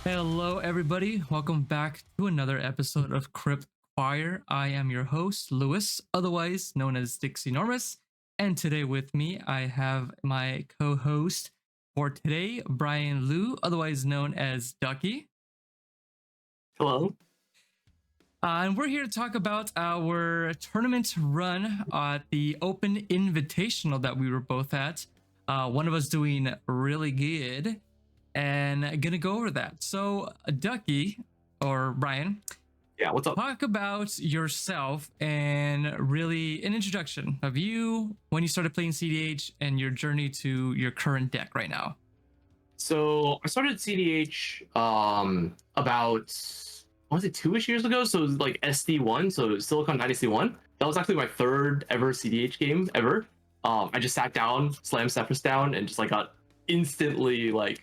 Hello, everybody. Welcome back to another episode of Crypt. I am your host, Lewis, otherwise known as Dixie Normus. And today with me, I have my co host for today, Brian Liu, otherwise known as Ducky. Hello. And we're here to talk about our tournament run at the Open Invitational that we were both at. One of us doing really good and gonna go over that. So, Ducky or Brian, Yeah, what's up? talk about yourself and really an introduction of you when you started playing CDH and your journey to your current deck right now. So I started CEDH about I want to say 2-ish years ago. So it was like SD1, so Silicon Dynasty 1. That was actually my third ever CDH game ever. I just sat down, slammed Cephas down, and just like got instantly like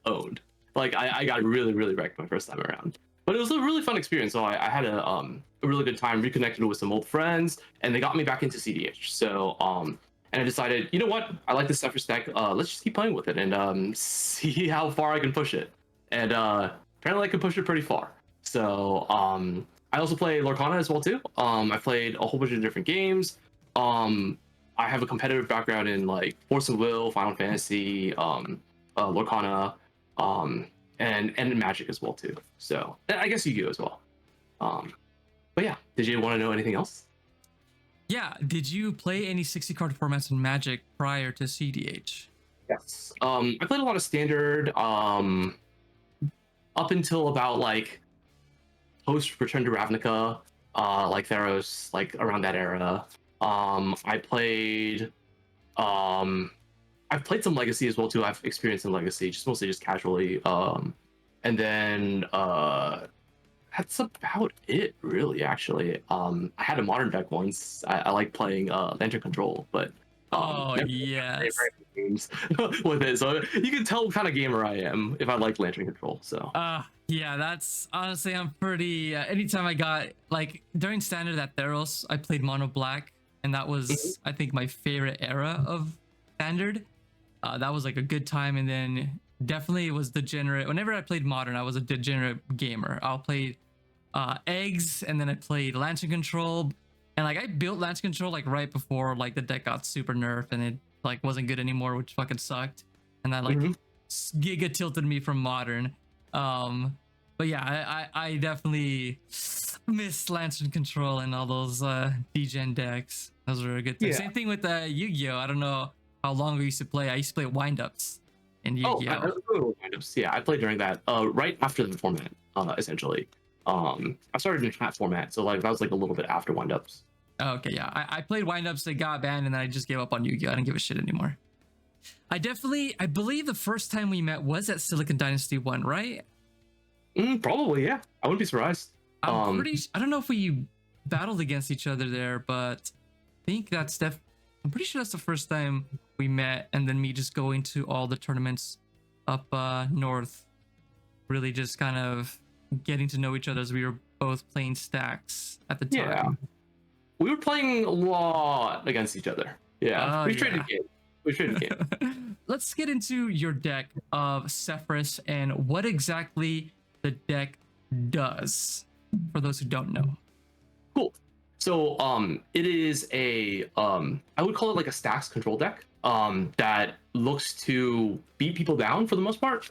owned. Like I got really wrecked my first time around. But it was a really fun experience. So I had a really good time, reconnected with some old friends, and they got me back into CDH. So and I decided, you know what, I like this Cephas deck. Let's just keep playing with it and see how far I can push it. And apparently I can push it pretty far. So I also play Lorcana as well too. I played a whole bunch of different games. I have a competitive background in like Force of Will, Final Fantasy, Lorcana, and in Magic as well too. So I guess you do as well. But yeah, did you want to know anything else? Yeah, did you play any 60 card formats in Magic prior to CDH? Yes. I played a lot of standard up until about like post Return to Ravnica, like Theros, like around that era. I played I've played some Legacy as well too. I've experienced some Legacy, just mostly just casually. And then that's about it, really. Actually, I had a modern deck once. I like playing Lantern Control, but Oh, never very, yes. very good games with it. So you can tell what kind of gamer I am if I like Lantern Control. So Yeah, that's honestly, I'm pretty. Anytime I got like during standard at Theros, I played mono black, and that Mhm. was, I think, my favorite era of standard. That was like a good time, and then definitely it was degenerate. Whenever I played modern, I was a degenerate gamer. I'll play eggs, and then I played Lantern Control, and like I built Lantern Control like right before like the deck got super nerfed and it like wasn't good anymore, which fucking sucked. And that like Mhm. giga tilted me from modern. Um, but yeah, I definitely miss Lantern Control and all those degen decks. Those were a good thing. Yeah. Same thing with Yu-Gi-Oh. I don't know how long we used to play. I used to play wind-ups in Oh, I Yu-Gi-Oh. remember lineups. Yeah, I played during that. Right after the format, essentially. I started in chat format, so like that was like a little bit after windups. Oh, okay, yeah. I played wind-ups that got banned and then I just gave up on Yu-Gi-Oh. I didn't give a shit anymore. I believe the first time we met was at Silicon Dynasty 1, right? Probably, yeah. I wouldn't be surprised. Um, I don't know if we battled against each other there, but I think I'm pretty sure that's the first time we met, and then me just going to all the tournaments up north, really just kind of getting to know each other as we were both playing stacks at the yeah, time. we were playing a lot against each other. Yeah, Oh we traded yeah. game. We traded game. Let's get into your deck of Cephas and what exactly the deck does for those who don't know. Cool. So it is a I would call it like a stacks control deck that looks to beat people down for the most part.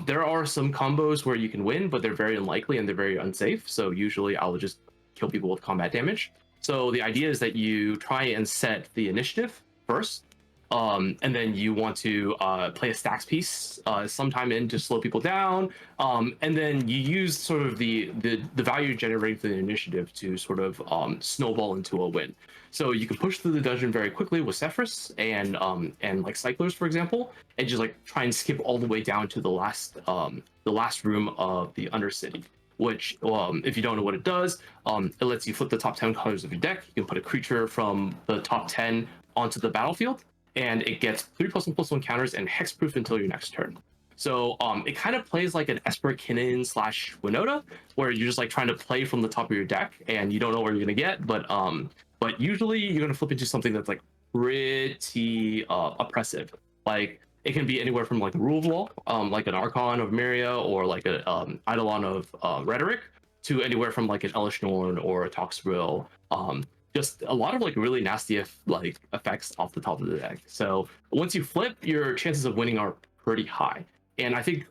There are some combos where you can win, but they're very unlikely and they're very unsafe. So usually I'll just kill people with combat damage. So the idea is that you try and set the initiative first, and then you want to play a stacks piece sometime in to slow people down, and then you use sort of the value generated for the initiative to sort of snowball into a win. So you can push through the dungeon very quickly with Cephas and like cyclers, for example, and just like try and skip all the way down to the last room of the Undercity. Which, if you don't know what it does, it lets you flip the top 10 colors of your deck. You can put a creature from the top 10 onto the battlefield, and it gets 3+1/+1 counters and hexproof until your next turn. So it kind of plays like an Esper Kinnan slash Winota, where you're just like trying to play from the top of your deck and you don't know where you're gonna get, but usually you're gonna flip into something that's like pretty oppressive. Like It can be anywhere from like the rule of law, like an Archon of Myria or like a Eidolon of Rhetoric, to anywhere from like an Elish Norn or a Toxrill. Just a lot of like really nasty like effects off the top of the deck. So once you flip, your chances of winning are pretty high. And I think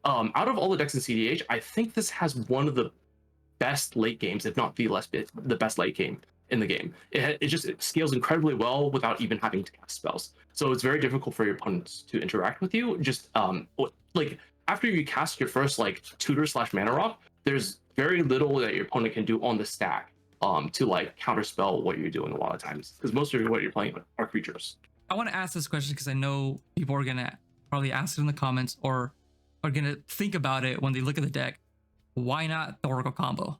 out of all the decks in CDH, I think this has one of the best late games, if not the best late game in the game. It scales incredibly well without even having to cast spells. So it's very difficult for your opponents to interact with you. Just like after you cast your first like tutor / mana rock, there's very little that your opponent can do on the stack to like counterspell what you're doing a lot of times, because most of what you're playing are creatures. I want to ask this question because I know people are gonna probably ask it in the comments or are gonna think about it when they look at the deck. Why not the Oracle combo?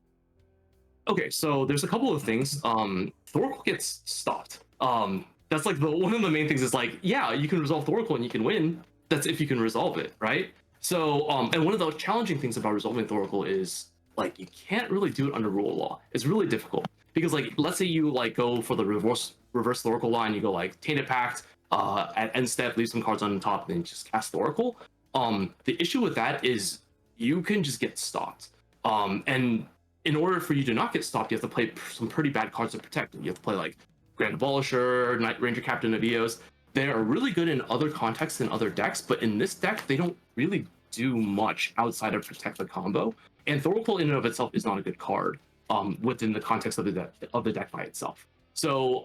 Okay, so there's a couple of things. Thoracle gets stopped. That's like one of the main things is like, yeah, you can resolve Thoracle and you can win. That's if you can resolve it, right? So, and one of the challenging things about resolving Thoracle is like you can't really do it under rule of law. It's really difficult because like let's say you like go for the reverse Thoracle line, you go like Tainted Pact, at end step, leave some cards on the top, and then just cast Thoracle. The issue with that is you can just get stopped. And in order for you to not get stopped, you have to play some pretty bad cards to protect you. You have to play like Grand Abolisher, Night Ranger Captain of Eos. They are really good in other contexts and other decks, but in this deck, they don't really do much outside of protect the combo. And Thoracle in and of itself is not a good card within the context of the deck by itself. So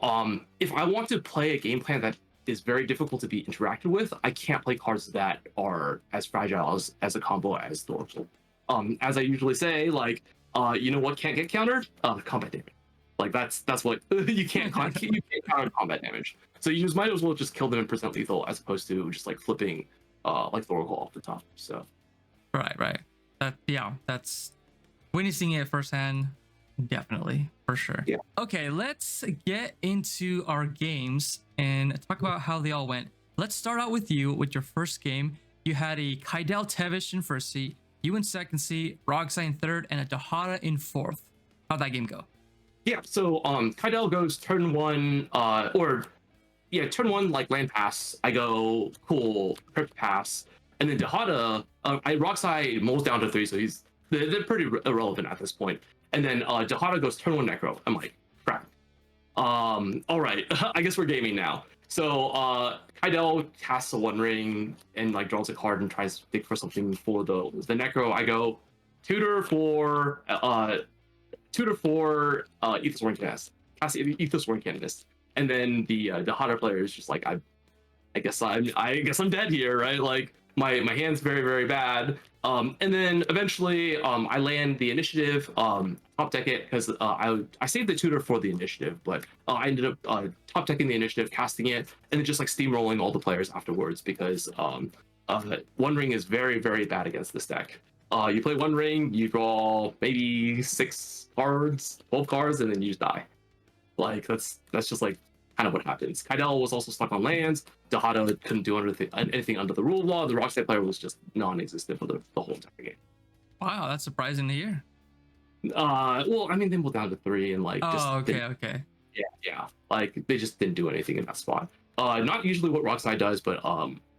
if I want to play a game plan that is very difficult to be interacted with, I can't play cards that are as fragile as a combo as Thoracle. As I usually say, like, you know what can't get countered? Combat damage. Like that's what you can't counter combat damage. So you just might as well just kill them in percent lethal as opposed to just like flipping like Thoracle off the top. So Right. That's witnessing it firsthand, definitely for sure. Yeah. Okay, let's get into our games and talk about how they all went. Let's start out with you with your first game. You had a Kaidel Tevish in first seat, you in second seat, Rogsai in third, and a Dahada in fourth. How'd that game go? Yeah, so Kaidel goes turn one, turn one like land pass. I go cool crypt pass, and then Dahada, Roxai moles down to 3, so they're pretty irrelevant at this point. And then Dahada goes turn one necro. I'm like, crap. All right, I guess we're gaming now. So Kaidel casts a One Ring and like draws a card and tries to dig for something for the necro. I go tutor for Ethos Warren Canonist. Cast Ethos Warren Canonist. And then the Hunter player is just like, I guess I'm dead here, right? Like my hand's very, very bad. And then eventually I land the initiative, top deck it, because I saved the tutor for the initiative, but I ended up top decking the initiative, casting it, and then just like steamrolling all the players afterwards because One Ring is very, very bad against this deck. You play One Ring, you draw maybe 6 cards, 12 cards, and then you just die. Like that's just like kind of what happens. Kaidel was also stuck on lands. Dahada couldn't do anything under the rule of law. The Rockstar player was just non-existent for the whole entire game. Wow, that's surprising to hear. Well, I mean, they moved down to 3 and like. Okay. Yeah. Like they just didn't do anything in that spot. Not usually what Rockside does, but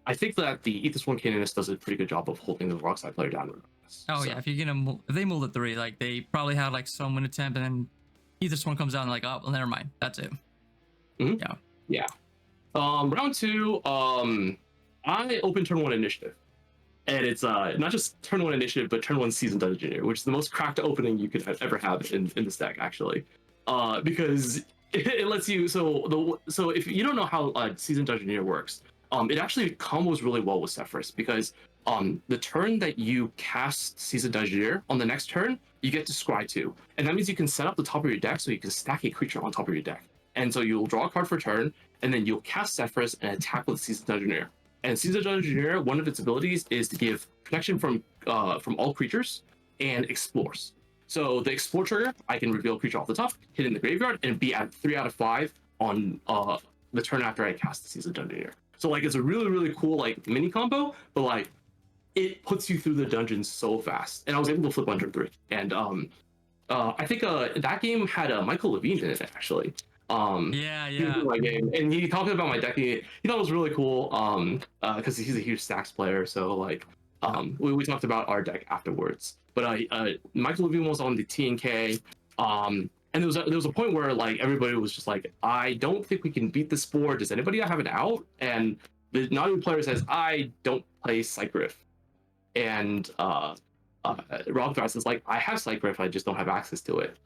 I think that the Ethos One Canonist does a pretty good job of holding the Rockside player down. Yeah, if they move to 3, like they probably had like some win attempt, and then Ethos One comes out and like, oh, well, never mind, that's it. Mm-hmm. Yeah. Round 2, I open turn 1 initiative, and it's not just turn 1 initiative, but turn 1 Seasoned Dungeoneer, which is the most cracked opening you could ever have in this deck, actually, because it lets you. So if you don't know how Seasoned Dungeoneer works, it actually combos really well with Sephiroth because the turn that you cast Seasoned Dungeoneer, on the next turn you get to scry 2, and that means you can set up the top of your deck so you can stack a creature on top of your deck. And so you'll draw a card for turn, and then you'll cast Sephiroth and attack with Seasoned Dungeoneer. And Seasoned Dungeoneer, one of its abilities is to give protection from all creatures and explores. So the explore trigger, I can reveal a creature off the top, hit in the graveyard, and be at 3 out of 5 on the turn after I cast the Seasoned Dungeoneer. So like it's a really, really cool like mini combo, but like it puts you through the dungeon so fast. And I was able to flip on turn 3. And I think that game had Michael Levine in it actually. Yeah, He was in yeah. my game, and he talked about my deck. He thought it was really cool, because he's a huge stacks player. So like, we talked about our deck afterwards. But Michael Levine was on the T and K, and there was a point where like everybody was just like, I don't think we can beat this board. Does anybody have an out? And the Nadu player says, I don't play Cycgriff, and Rockfast is like, I have Cycgriff, I just don't have access to it.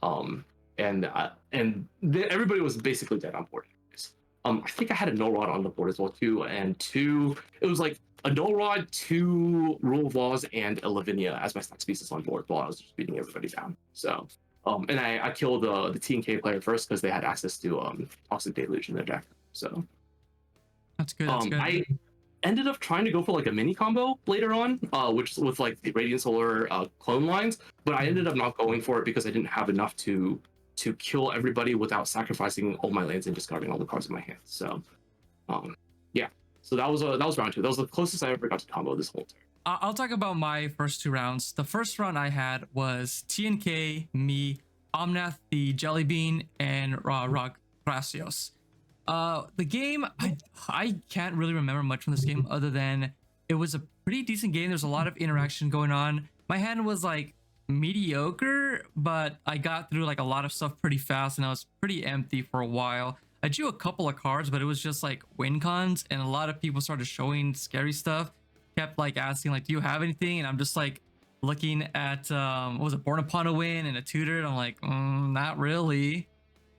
Everybody was basically dead on board. I think I had a no rod on the board as well too, and it was like a no rod, two rule of laws, and a Lavinia as my stack pieces on board while I was just beating everybody down. So, and I killed the T and K player first because they had access to Toxic Deluge in their deck. So That's good. That's good. I ended up trying to go for like a mini combo later on, which with like the Radiant Solar clone lines, but I ended up not going for it because I didn't have enough to kill everybody without sacrificing all my lands and discarding all the cards in my hand. So, yeah. So that was round two. That was the closest I ever got to combo this whole turn. I'll talk about my first two rounds. The first round I had was TNK, me, Omnath, the Jelly Bean, and Rock Gracios. The game, I can't really remember much from this game other than it was a pretty decent game. There's a lot of interaction going on. My hand was like mediocre, but I got through like a lot of stuff pretty fast, and I was pretty empty for a while. I drew a couple of cards, but it was just like win cons, and a lot of people started showing scary stuff. Kept like asking like, do you have anything? And I'm just like looking at what was it, Born Upon a Win and a Tutor, and I'm like, not really.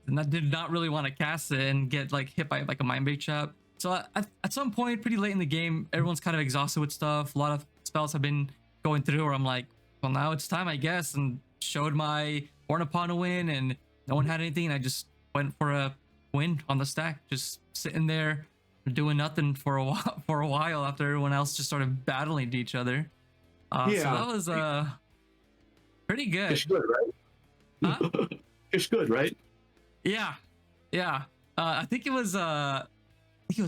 And I did not really want to cast it and get like hit by like a mind bait trap. So at some point, pretty late in the game, everyone's kind of exhausted with stuff. A lot of spells have been going through, where I'm like, well, now it's time, I guess, and showed my Born Upon a Win, and no one had anything, and I just went for a win on the stack, just sitting there doing nothing for a while after everyone else just started battling each other. So that was pretty good. It's good, right? Huh? It's good, right? Yeah. I think it was a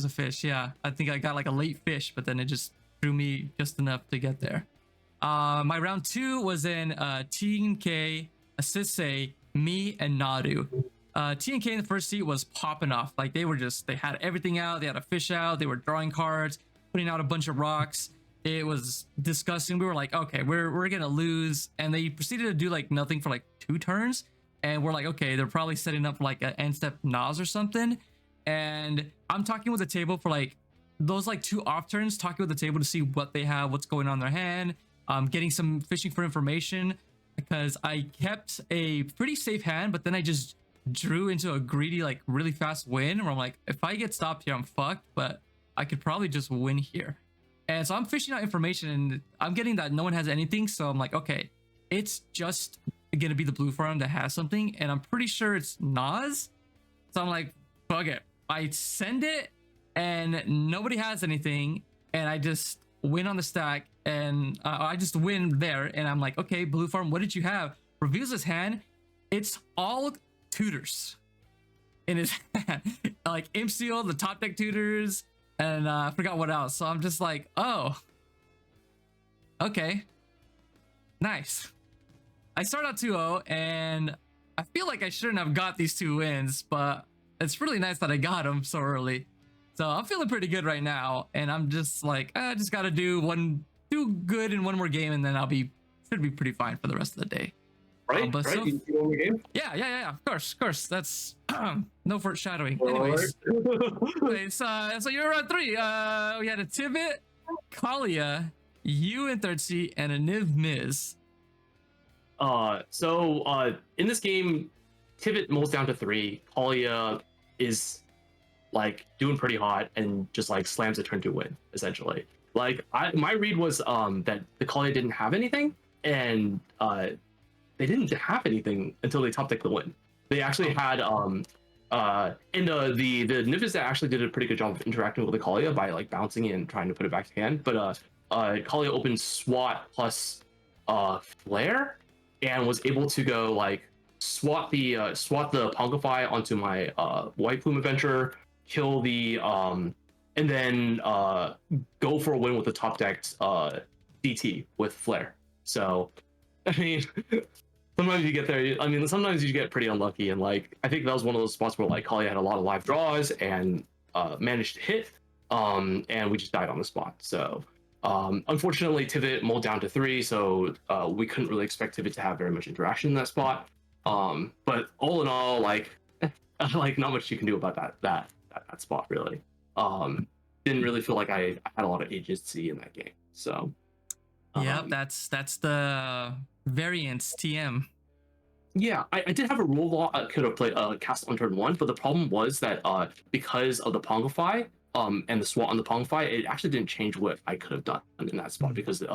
fish. Yeah, I think I got like a late fish, but then it just threw me just enough to get there. My round two was in TNK, Asise, me, and Nadu. TNK in the first seat was popping off. Like they had everything out. They had a fish out. They were drawing cards, putting out a bunch of rocks. It was disgusting. We were like, okay, we're gonna lose. And they proceeded to do like nothing for like 2 turns. And we're like, okay, they're probably setting up like an end step Nas or something. And I'm talking with the table for like those like 2 off turns, talking with the table to see what they have, what's going on in their hand, getting some fishing for information, because I kept a pretty safe hand, but then I just drew into a greedy, like really fast win where I'm like, if I get stopped here, I'm fucked, but I could probably just win here. And so I'm fishing out information, and I'm getting that no one has anything. So I'm like, okay, it's just gonna be the blue farm that has something, and I'm pretty sure it's Nas. So I'm like, fuck it. I send it, and nobody has anything, and I just win on the stack, and I just win there. And I'm like, okay, blue farm, what did you have? Reveals his hand. It's all tutors in his hand, like Imp Seal, the top deck tutors, and I forgot what else. So I'm just like, oh, okay, nice. I start out 2-0, and I feel like I shouldn't have got these 2 wins, but it's really nice that I got them so early. So I'm feeling pretty good right now, and I'm just like, I just gotta do good in one more game, and then should be pretty fine for the rest of the day. Right? But right? so, You won the game? yeah. Of course. That's no foreshadowing. Anyways, so you're round 3. We had a Tivit, Kalia, you in third seat, and a Niv Miz. So in this game, Tivit molds down to 3. Kalia is like doing pretty hot and just like slams a turn to win, essentially. Like my read was that the Kalia didn't have anything, and they didn't have anything until they top decked the win. They actually had and the Nifis actually did a pretty good job of interacting with the Kalia by like bouncing it and trying to put it back to hand. But Kalia opened SWAT plus Flare, and was able to go like swat the Pongify onto my White Plume Adventure, kill the and then go for a win with the top decked DT with Flare. So I mean, sometimes you get there. I mean, sometimes you get pretty unlucky, and like I think that was one of those spots where like Kali had a lot of live draws and managed to hit, and we just died on the spot. So unfortunately, Tivit mulled down to 3, so we couldn't really expect Tivit to have very much interaction in that spot. But all in all, like like not much you can do about that spot really. Didn't really feel like I had a lot of agency in that game. So Yep, that's the variance TM. yeah, I did have a rule law I could have played cast on turn 1, but the problem was that because of the Pongify and the SWAT on the Pongify, it actually didn't change what I could have done in that spot because it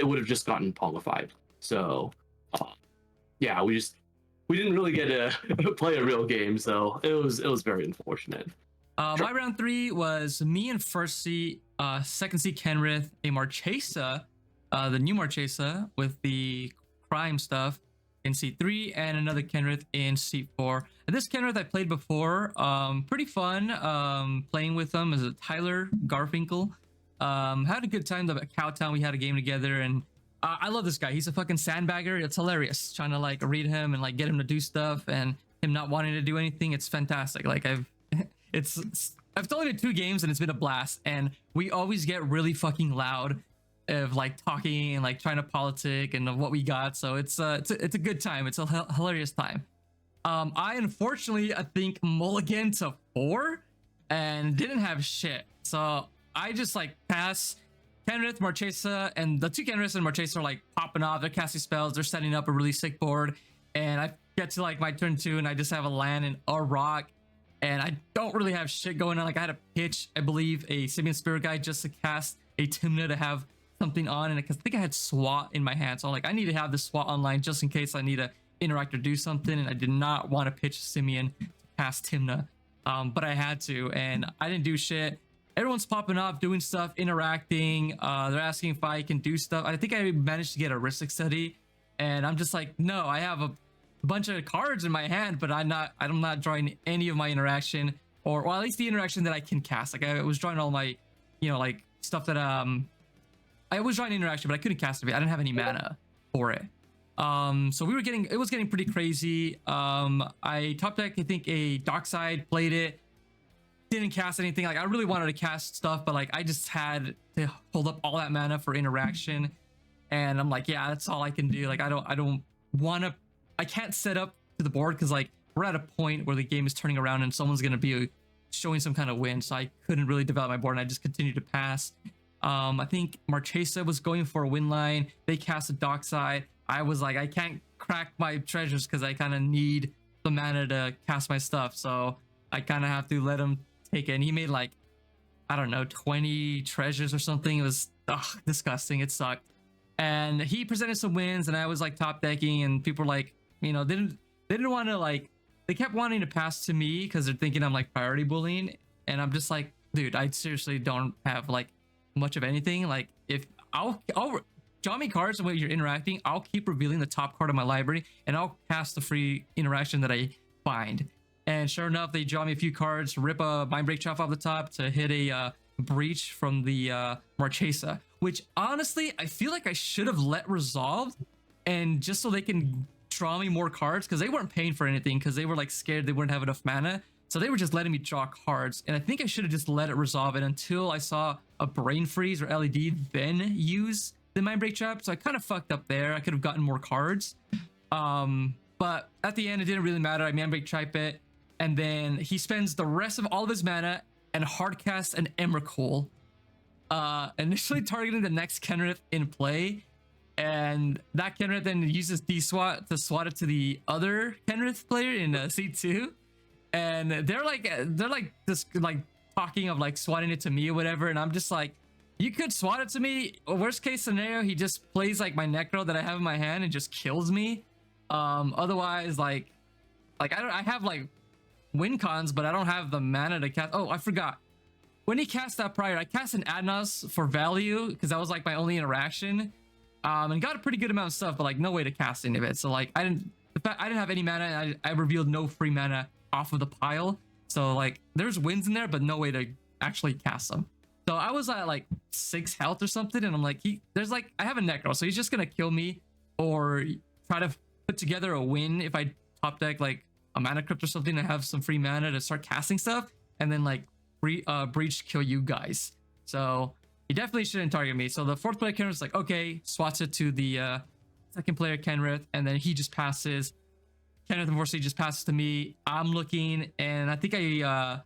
would have just gotten Pongified. So yeah, we didn't really get to play a real game, so it was very unfortunate. My round 3 was me and first seed, second seed Kenrith, a Marchesa, the new Marchesa with the crime stuff in seat 3, and another Kenrith in seat 4. And this Kenrith I played before, pretty fun playing with them as a Tyler Garfinkel. Had a good time. The Cowtown, we had a game together, and I love this guy. He's a fucking sandbagger. It's hilarious trying to like read him and like get him to do stuff, and him not wanting to do anything. It's fantastic. Like I've only been 2 games and it's been a blast, and we always get really fucking loud of like talking and like trying to politic and what we got. So it's a good time. It's a hilarious time. I unfortunately I think mulligan to 4 and didn't have shit. So I just like pass Kenrith, Marchesa, and the 2 Kenriths and Marchesa are like popping off. They're casting spells. They're setting up a really sick board, and I get to like my turn 2 and I just have a land and a rock, and I don't really have shit going on. Like I had to pitch, I believe, a Simian Spirit Guide just to cast a Timna to have something on, and because I think I had SWAT in my hand, so I'm like, I need to have the SWAT online just in case I need to interact or do something, and I did not want to pitch Simian to cast Timna, but I had to, and I didn't do shit. Everyone's popping off, doing stuff, interacting. They're asking if I can do stuff. I think I managed to get a Ristic Study, and I'm just like, no, I have a bunch of cards in my hand, but I'm not drawing any of my interaction, or at least the interaction that I can cast. Like I was drawing all my, like stuff that I was drawing interaction, but I couldn't cast it. I didn't have any mana for it. So it was getting pretty crazy. I top deck, I think a Dockside, played it, didn't cast anything. Like I really wanted to cast stuff, but like I just had to hold up all that mana for interaction, and I'm like, yeah, that's all I can do. Like I don't want to. I can't set up to the board because like we're at a point where the game is turning around and someone's gonna be showing some kind of win. So I couldn't really develop my board, and I just continued to pass. I think Marchesa was going for a win line. They cast a Dockside. I was like, I can't crack my treasures because I kind of need the mana to cast my stuff. So I kind of have to let him take it. And he made like, I don't know, 20 treasures or something. It was disgusting. It sucked. And he presented some wins, and I was like top decking, and people were like, they didn't want to like, they kept wanting to pass to me because they're thinking I'm like priority bullying. And I'm just like, dude, I seriously don't have like much of anything. Like if I'll draw me cards when you're interacting, I'll keep revealing the top card of my library, and I'll cast the free interaction that I find. And sure enough, they draw me a few cards, rip a Mind Break Chop off the top to hit a Breach from the Marchesa, which honestly I feel like I should have let resolved, and just so they can draw me more cards, because they weren't paying for anything, because they were like scared they wouldn't have enough mana. So they were just letting me draw cards, and I think I should have just let it resolve it until I saw a Brain Freeze or LED, then use the Mind Break Trap. So I kind of fucked up there. I could have gotten more cards. But at the end, it didn't really matter. I Mind Break Trap it, and then he spends the rest of all of his mana and hardcast an Emrakul, initially targeting the next Kenrith in play. And that Kenrith then uses D-Swat to swat it to the other Kenrith player in C2. And they're like just like talking of like swatting it to me or whatever, and I'm just like, you could swat it to me. Worst case scenario, he just plays like my Necro that I have in my hand and just kills me. Otherwise, like I have like win cons, but I don't have the mana to cast. Oh, I forgot. When he cast that prior, I cast an Adnos for value because that was like my only interaction. And got a pretty good amount of stuff, but like no way to cast any of it. So like I didn't have any mana, and I revealed no free mana off of the pile. So like there's wins in there, but no way to actually cast them. So I was at like 6 health or something, and I'm like, I have a Necro, so he's just gonna kill me or try to put together a win if I top deck like a mana crypt or something and have some free mana to start casting stuff, and then like breach kill you guys. So he definitely shouldn't target me. So the fourth player Kenrith's like, okay, swats it to the second player Kenrith, and then he just passes. Kenrith unfortunately just passes to me. I'm looking, and I think I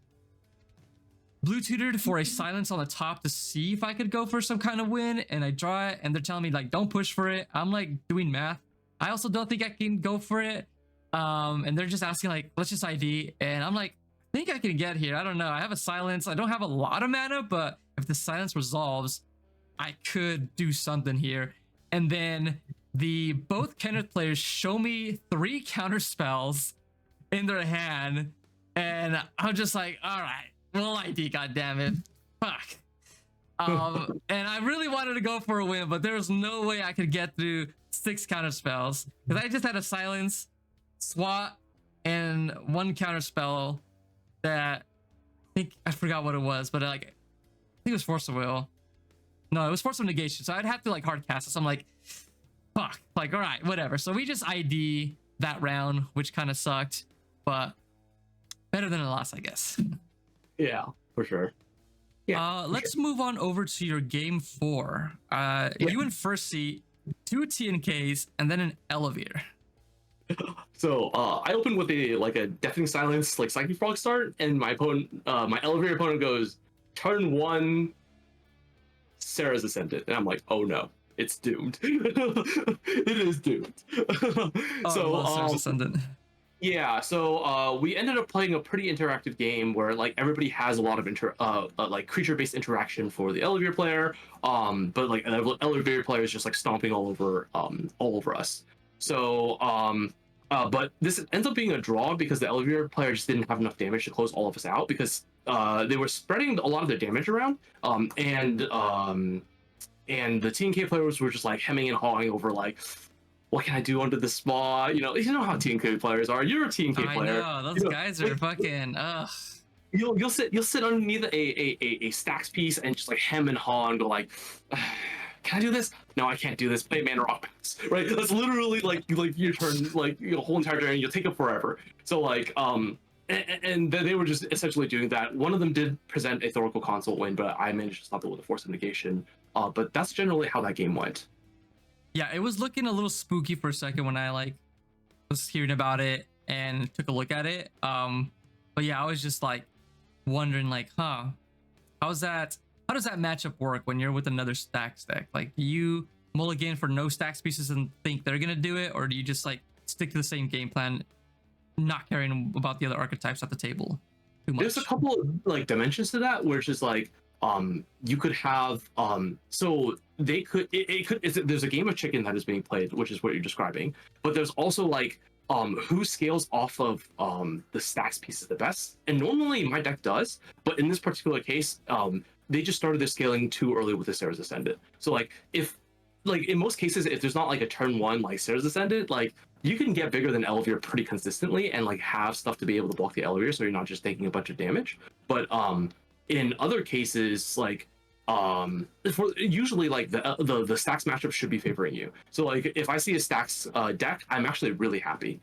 blue tutored for a silence on the top to see if I could go for some kind of win, and I draw it, and they're telling me like, don't push for it. I'm like doing math. I also don't think I can go for it. And they're just asking like, let's just ID, and I'm like, I think I can get here. I don't know. I have a silence. I don't have a lot of mana, but if the silence resolves, I could do something here. And then both Kenneth players show me 3 counter spells in their hand, and I'm just like, all right, well, ID, goddammit. Fuck. And I really wanted to go for a win, but there was no way I could get through 6 counter spells because I just had a silence, swat, and 1 counter spell that I forgot what it was, but like I think it was Force of Will. No, it was Force of Negation. So I'd have to like hard cast it. So I'm like, fuck. Like, all right, whatever. So we just ID that round, which kind of sucked, but better than a loss, I guess. Yeah, for sure. Yeah. Let's move on over to your game 4. You in first seat, 2 TNKs, and then an elevator. So I opened with a deafening silence like psychic frog start, and my elevator opponent goes turn 1 Sarah's Ascendant, and I'm like, oh no, it's doomed. It is doomed. Sarah's Ascendant. Yeah, so we ended up playing a pretty interactive game where like everybody has a lot of like creature-based interaction for the elevator player, but like an elevator player is just like stomping all over us. So but this ends up being a draw because the elevator player just didn't have enough damage to close all of us out because they were spreading a lot of their damage around, and the TNK players were just like hemming and hawing over like, what can I do under the spa? You know how TNK players are. You're a TNK player. I know those guys are fucking. Ugh. You'll sit underneath a stacks piece and just like hem and haw and go like, can I do this? No, I can't do this. Play mana rock bounce. Right? That's literally like your turn, like your whole entire turn. You'll take it forever. So like and they were just essentially doing that. One of them did present a Thoracle Consult win, but I managed to stop it with a Force of Negation. But that's generally how that game went. Yeah, it was looking a little spooky for a second when I like was hearing about it and took a look at it. But yeah, I was just like wondering like, how does that matchup work when you're with another stacks deck? Like, do you mulligan for no stacks pieces and think they're gonna do it, or do you just like stick to the same game plan, not caring about the other archetypes at the table too much? There's a couple of like dimensions to that, where it's just like you could have so they could there's a game of chicken that is being played, which is what you're describing, but there's also like who scales off of the stacks pieces the best, and normally my deck does, but in this particular case they just started their scaling too early with the Sarah's Ascendant. So like if like in most cases, if there's not like a turn 1 like Sarah's Ascendant, like you can get bigger than elevator pretty consistently and like have stuff to be able to block the elevator, so you're not just taking a bunch of damage. But in other cases, like usually like the stacks matchup should be favoring you. So like if I see a stacks deck, I'm actually really happy.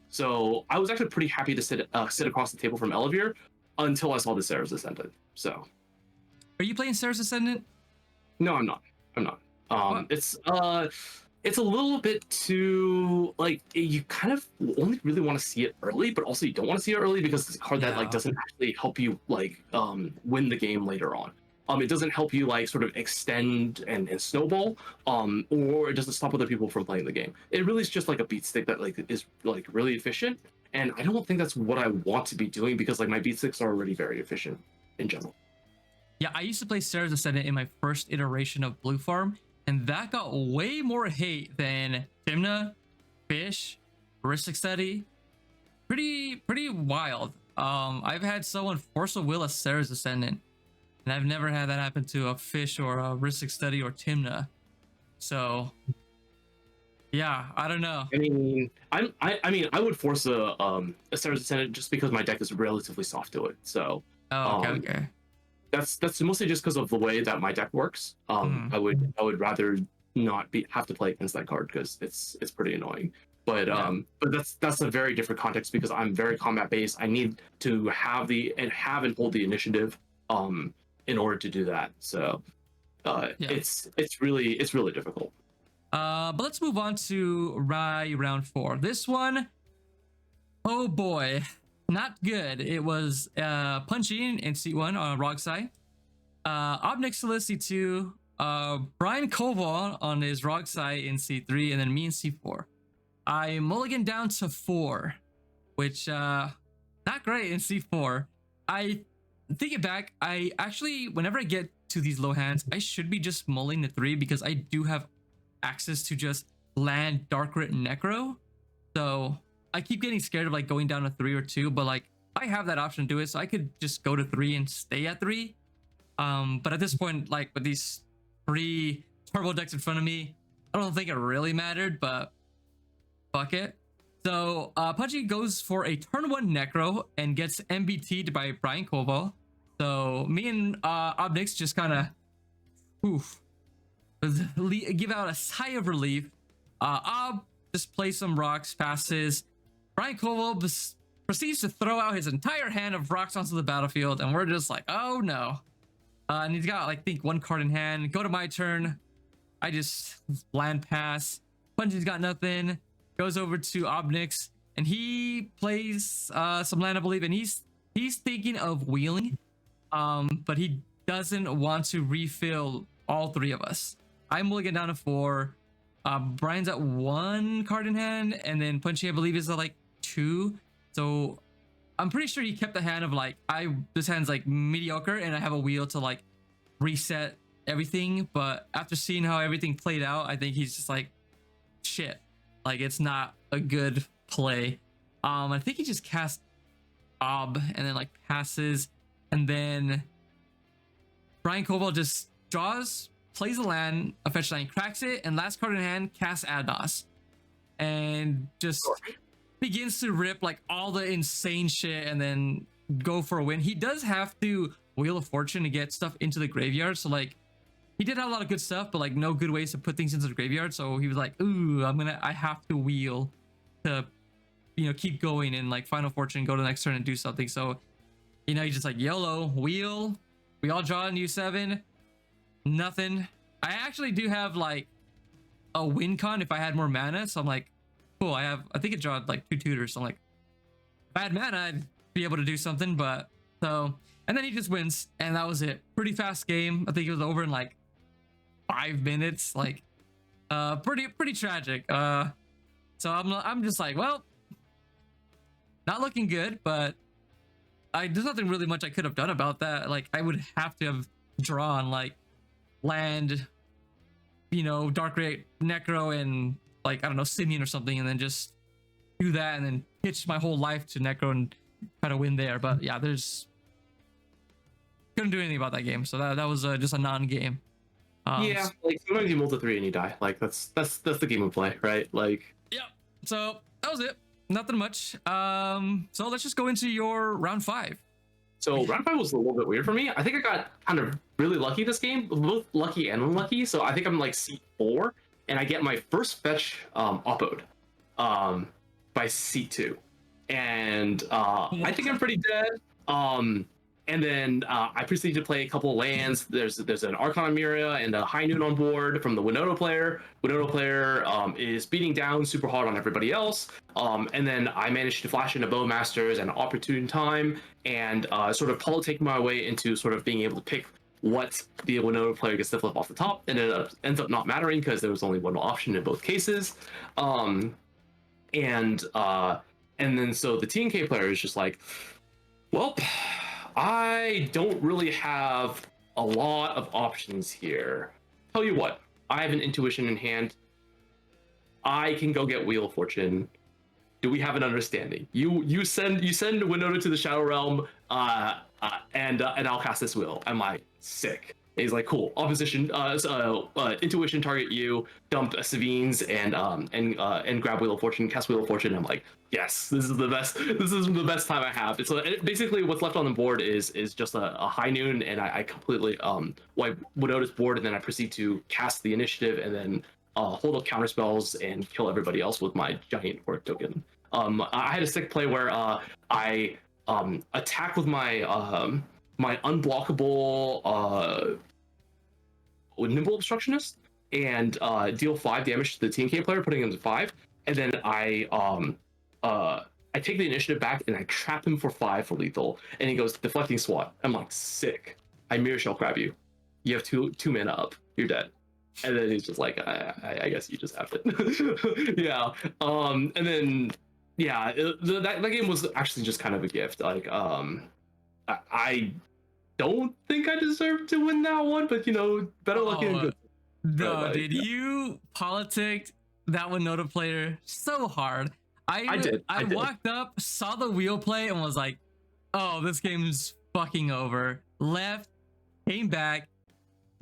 So I was actually pretty happy to sit across the table from elevator until I saw the Sarah's Ascendant. So are you playing Sarah's Ascendant? No, I'm not. It's a little bit too like, you kind of only really want to see it early, but also you don't want to see it early because it's a card that like doesn't actually help you like win the game later on. It doesn't help you like sort of extend and snowball, or it doesn't stop other people from playing the game. It really is just like a beat stick that like is like really efficient, and I don't think that's what I want to be doing because like my beat sticks are already very efficient in general. Yeah, I used to play Sarah's Ascendant in my first iteration of Blue Farm, and that got way more hate than Timna, Fish, Heuristic Study. Pretty wild. I've had someone force a will a Sarah's Ascendant, and I've never had that happen to a Fish or a Heuristic Study or Timna. So yeah, I don't know. I mean, I would force a Sarah's Ascendant just because my deck is relatively soft to it. So okay. That's mostly just because of the way that my deck works. I would rather not have to play against that card because it's pretty annoying. But that's a very different context because I'm very combat based. I need to have and hold the initiative in order to do that. So Yeah. it's really difficult. But let's move on to round 4. This one, oh boy, not good. It was Punchy in seat 1 on Rogsai, Obnixilus seat 2, Brian Koval on his Rogsai in seat 3, and then me in seat 4. I mulligan down to 4, which not great in seat 4. I think it back. I actually, whenever I get to these low hands, I should be just mulling the 3 because I do have access to just land Dark Rit Necro. So I keep getting scared of like going down to 3 or 2, but like I have that option to do it, so I could just go to 3 and stay at 3. But at this point, like with these 3 turbo decks in front of me, I don't think it really mattered, but fuck it. So Punchy goes for a turn 1 Necro and gets MBT'd by Brian Koval. So me and Obnix just kind of give out a sigh of relief. Ob just plays some rocks, passes. Brian Koval proceeds to throw out his entire hand of rocks onto the battlefield, and we're just like, oh no. And he's got, like, I think 1 card in hand. Go to my turn. I just land pass. Punchy's got nothing. Goes over to Obnix, and he plays some land, I believe, and he's thinking of wheeling, but he doesn't want to refill all 3 of us. I'm mulligan down to 4. Brian's at 1 card in hand, and then Punchy, I believe, is at like 2. So I'm pretty sure he kept the hand of like, this hand's like mediocre, and I have a wheel to like reset everything. But after seeing how everything played out, I think he's just like, shit, like it's not a good play. I think he just cast Ob and then like passes, and then Brian Koval just draws, plays a land, a fetch land, cracks it, and last card in hand casts Adnos, and just begins to rip like all the insane shit and then go for a win. He does have to Wheel of Fortune to get stuff into the graveyard, so like he did have a lot of good stuff, but like no good ways to put things into the graveyard. So he was like, ooh, I have to wheel to, you know, keep going and like Final Fortune, go to the next turn and do something. So, you know, he's just like, YOLO, wheel. We all draw a new 7. Nothing. I actually do have like a win con if I had more mana. So I'm like, cool. I think it drawed like 2 tutors. So I'm like, if I had mana, I'd be able to do something. But so, and then he just wins, and that was it. Pretty fast game. I think it was over in like 5 minutes. Like, pretty tragic. So I'm just like, well, not looking good, but there's nothing really much I could have done about that. Like, I would have to have drawn like land, you know, Dark Ray Necro and like, I don't know, Simeon or something, and then just do that and then pitch my whole life to Necro and try to win there. But yeah, couldn't do anything about that game. So that was just a non-game. Yeah, like sometimes you multi 3 and you die. Like that's the game of play, right? Like, yeah. So that was it. Nothing much. So let's just go into your round 5. So round 5 was a little bit weird for me. I think I got kind of really lucky this game, both lucky and unlucky. So I think I'm like seat 4, and I get my first fetch oppoed by seat 2, and I think I'm pretty dead. And then I proceed to play a couple of lands. There's an Archon Mira and a High Noon on board from the Winoto player. Winoto player is beating down super hard on everybody else. And then I managed to flash into Bowmasters and Opportune Time and sort of politic my way into sort of being able to pick what the Winoto player gets to flip off the top. And it ends up not mattering because there was only one option in both cases. And then so the TNK player is just like, well, I don't really have a lot of options here. Tell you what, I have an intuition in hand. I can go get Wheel of Fortune. Do we have an understanding? You send Winoto to the Shadow Realm, and I'll cast this wheel. I'm like, sick. And he's like, cool. Opposition, intuition target you. Dump Savines and grab Wheel of Fortune. Cast Wheel of Fortune. I'm like, yes, this is the best. This is the best time I have. So basically, what's left on the board is just a High Noon, and I completely wipe Winoto's board, and then I proceed to cast the initiative, and then hold up counter spells and kill everybody else with my giant orc token. I had a sick play where I attack with my my unblockable nimble obstructionist and deal 5 damage to the team K player, putting him to 5, and then I take the initiative back and I trap him for 5 for lethal, and he goes deflecting swat. I'm like, sick. I mirror shell grab you. You have two mana up. You're dead. And then he's just like, I guess you just have it. Yeah. And then yeah, that game was actually just kind of a gift. Like I don't think I deserved to win that one, but you know, better luck than good. No, dude, you politicked that Winota player so hard. I did. I walked up, saw the wheel play, and was like, "Oh, this game's fucking over." Left, came back,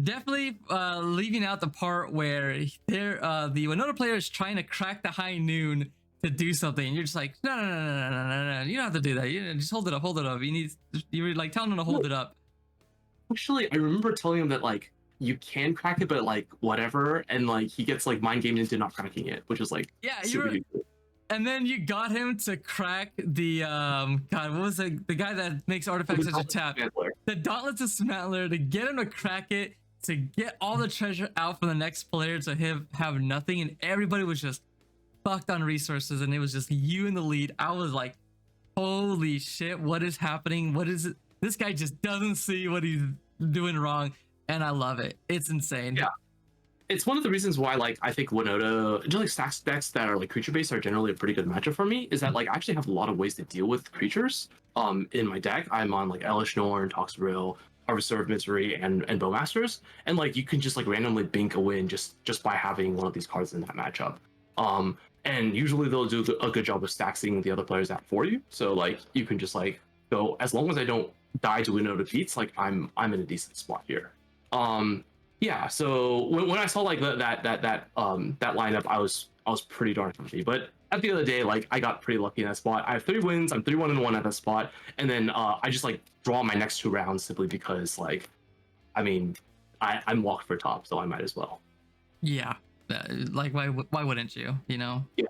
definitely leaving out the part where the Winota player is trying to crack the high noon to do something, and you're just like, "No, you don't have to do that. You just hold it up. You were like telling him to hold it up." Actually, I remember telling him that like you can crack it, but like whatever, and like he gets like mind gamed into not cracking it, which is like and then you got him to crack the God, what was the guy that makes artifacts such a tap? The Dauntless Dismantler, to get him to crack it, to get all the treasure out for the next player to have nothing, and everybody was just fucked on resources, and it was just you in the lead. I was like, holy shit, what is happening? What is it? This guy just doesn't see what he's doing wrong, and I love it. It's insane. Yeah. It's one of the reasons why, like, I think Winota, just like stacks decks that are like creature based are generally a pretty good matchup for me. Is that like I actually have a lot of ways to deal with creatures. In my deck, I'm on like Elish Norn, Toxrill, Harvester of Misery, and Bowmasters, and like you can just like randomly bink a win just by having one of these cards in that matchup. And usually they'll do a good job of stacking the other players out for you. So like you can just like go, as long as I don't die to Winota beats, like I'm in a decent spot here. Yeah, so when I saw like that lineup, I was pretty darn happy. But at the end of the day, like I got pretty lucky in that spot. I have 3 wins. I'm 3-1-1 at that spot, and then I just like draw my next 2 rounds simply because like, I mean, I'm locked for top, so I might as well. Yeah, like why wouldn't you? You know? Yeah.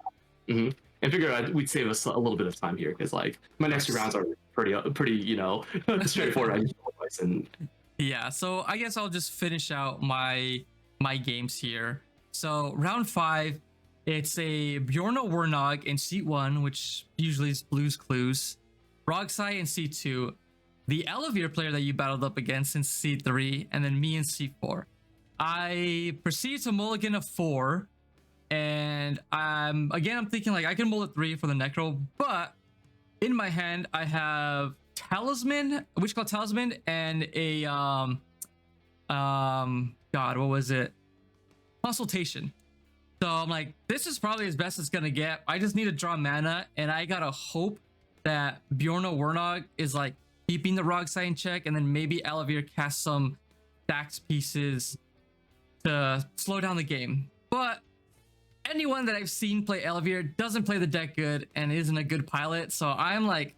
Mm-hmm. And figured we'd save us a little bit of time here because like my next 2 rounds are pretty you know straightforward. And yeah, so I guess I'll just finish out my games here. So round 5, it's a Bjorno Warnog in seat 1, which usually is Blue's Clues. Rogsai in seat 2, the Elevir player that you battled up against in seat 3, and then me in seat 4. I proceed to mulligan a 4, and I'm thinking like I can mull a 3 for the Necro, but in my hand I have Talisman, Witchclaw Talisman, and a God, what was it? Consultation. So I'm like, this is probably as best it's gonna get. I just need to draw mana, and I gotta hope that Bjorno Warnog is like keeping the Rogsai in check, and then maybe Elevir casts some stacks pieces to slow down the game. But anyone that I've seen play Elevir doesn't play the deck good and isn't a good pilot. So I'm like,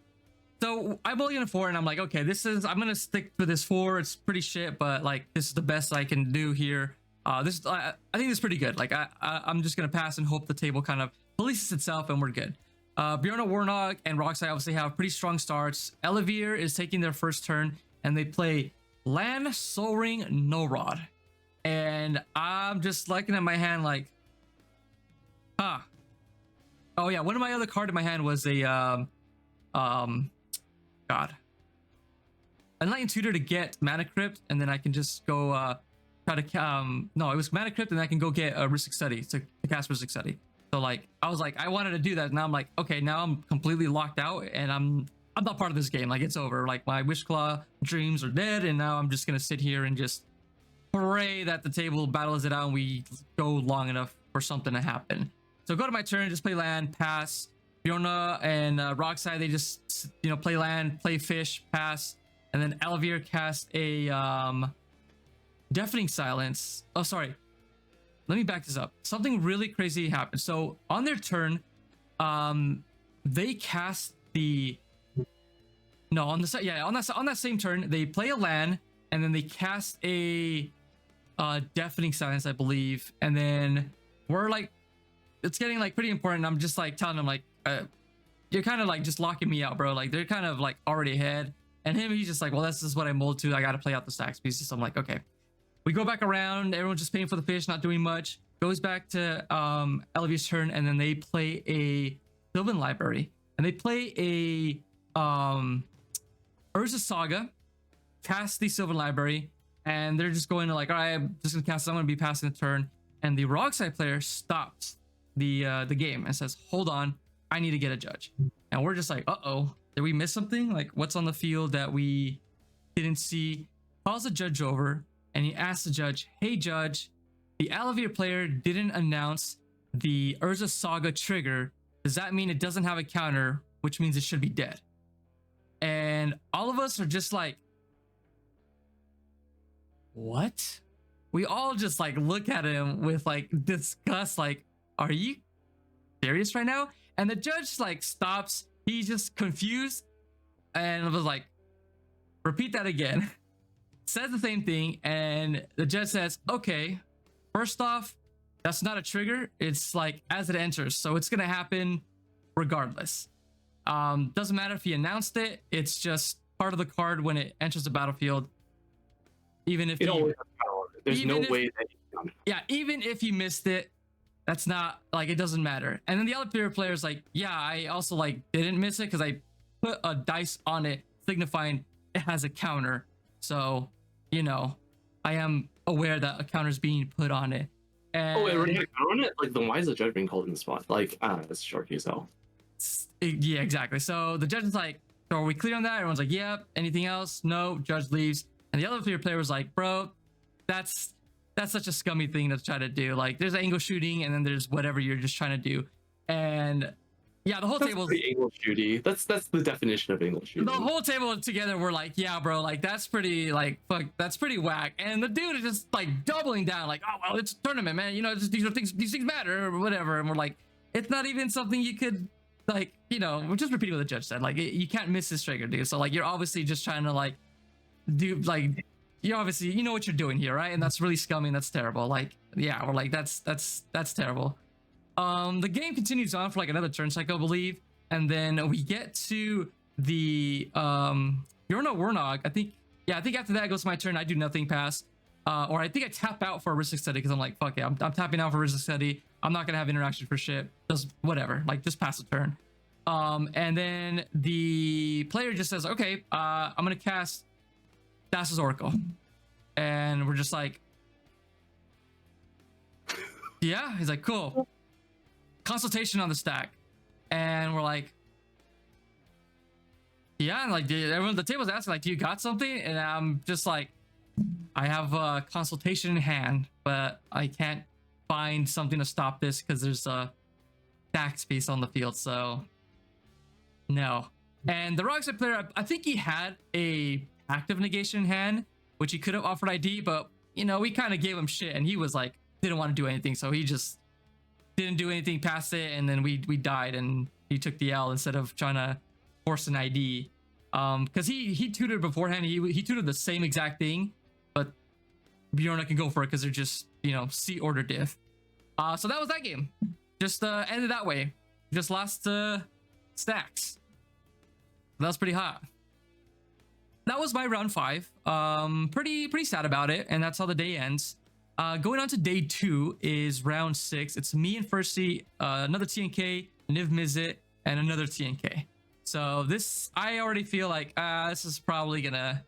so I'm only gonna 4, and I'm like, okay, I'm gonna stick with this 4. It's pretty shit, but like this is the best I can do here. I think this is pretty good. Like I'm just gonna pass and hope the table kind of polices itself and we're good. Bjorno Warnog and Rogsai obviously have pretty strong starts. Elevir is taking their first turn, and they play Land, Soul Ring, No Rod. And I'm just looking at my hand like, oh yeah, one of my other card in my hand was a God, Enlightened Tutor to get Mana Crypt, and then I can just go try to no, it was Mana Crypt, and I can go get a Rhystic Study to cast Rhystic Study. So like I was like, I wanted to do that. Now I'm like, okay, now I'm completely locked out, and I'm not part of this game. Like it's over. Like my Wishclaw dreams are dead, and now I'm just gonna sit here and just pray that the table battles it out and we go long enough for something to happen. So go to my turn, just play land, pass. Bjorna and Rogsai, they just play land, play fish, pass, and then Elevir cast a Deafening Silence. Oh, sorry. Let me back this up. Something really crazy happened. So on their turn, they cast the on that same turn they play a land, and then they cast a Deafening Silence, I believe, and then we're like, it's getting like pretty important. I'm just like telling him like, you're kind of like just locking me out, bro. Like they're kind of like already ahead. And him, he's just like, well, this is what I mold to. I got to play out the stacks pieces. I'm like, okay. We go back around. Everyone's just paying for the fish, not doing much. Goes back to Elvi's turn, and then they play a Sylvan Library, and they play a Urza Saga, cast the Sylvan Library, and they're just going to like, all right, I'm just gonna cast. I'm gonna be passing the turn, and the Rockside player stops the game and says, hold on, I need to get a judge. And we're just like, uh-oh, did we miss something? Like, what's on the field that we didn't see? Calls the judge over, and he asks the judge, hey judge, the Alavir player didn't announce the Urza Saga trigger. Does that mean it doesn't have a counter, which means it should be dead? And all of us are just like, what? We all just like look at him with like disgust, like, are you serious right now? And the judge like stops. He's just confused and was like, repeat that again. Says the same thing, and the judge says, okay, first off, that's not a trigger. It's like as it enters, so it's gonna happen regardless. Doesn't matter if he announced it. It's just part of the card when it enters the battlefield. Even if there's no way that yeah, even if you missed it, that's not like, it doesn't matter. And then the other player's like, yeah, I also like didn't miss it because I put a dice on it signifying it has a counter. So, you know, I am aware that a counter is being put on it. And oh, it already had a counter on it? Like, then why is the judge being called in the spot? Like, that's short keys though. Yeah, exactly. So the judge is like, so are we clear on that? Everyone's like, yep. Anything else? No. Judge leaves. And the other player was like, bro, that's such a scummy thing to try to do. Like, there's angle shooting, and then there's whatever you're just trying to do. And yeah, the whole table's angle shooty. That's the definition of angle shooting. The whole table together, we're like, yeah, bro, like that's pretty, like, fuck, that's pretty whack. And the dude is just like doubling down, like, oh well, it's a tournament, man. You know, just, these things matter or whatever. And we're like, it's not even something you could, like, you know, we're just repeating what the judge said. Like, you can't miss this trigger, dude. So like, you're obviously just trying to like do like, you obviously, you know what you're doing here, right? And that's really scummy. And that's terrible. Like, yeah, we're like, that's terrible. The game continues on for like another turn cycle, I believe, and then we get to the Yorno Warnog. I think after that it goes to my turn. I do nothing pass, or I think I tap out for a Ristic Study because I'm like, fuck it, I'm tapping out for Ristic Study. I'm not gonna have interaction for shit. Just whatever, like just pass the turn. And then the player just says, okay, I'm gonna cast Thassa's Oracle, and we're just like, yeah. He's like, cool. Consultation on the stack, and we're like, yeah, and like everyone, the table's asking like, do you got something? And I'm just like, I have a consultation in hand, but I can't find something to stop this because there's a stack space on the field, so no. And the Rockside player, I think he had a active negation in hand, which he could have offered ID, but you know, we kind of gave him shit, and he was like, didn't want to do anything, so he just didn't do anything past it, and then we died, and he took the L instead of trying to force an ID. Because he tutored beforehand. He tutored the same exact thing, but Bjorn can go for it because they're just, you know, C order diff. So that was that game. Just ended that way. Just lost stacks. That was pretty hot. That was my round 5. Pretty sad about it, and that's how the day ends. Going on to day 2 is round 6. It's me and Firsty, another TNK, Niv Mizzet, and another TNK. So this, I already feel like this is probably gonna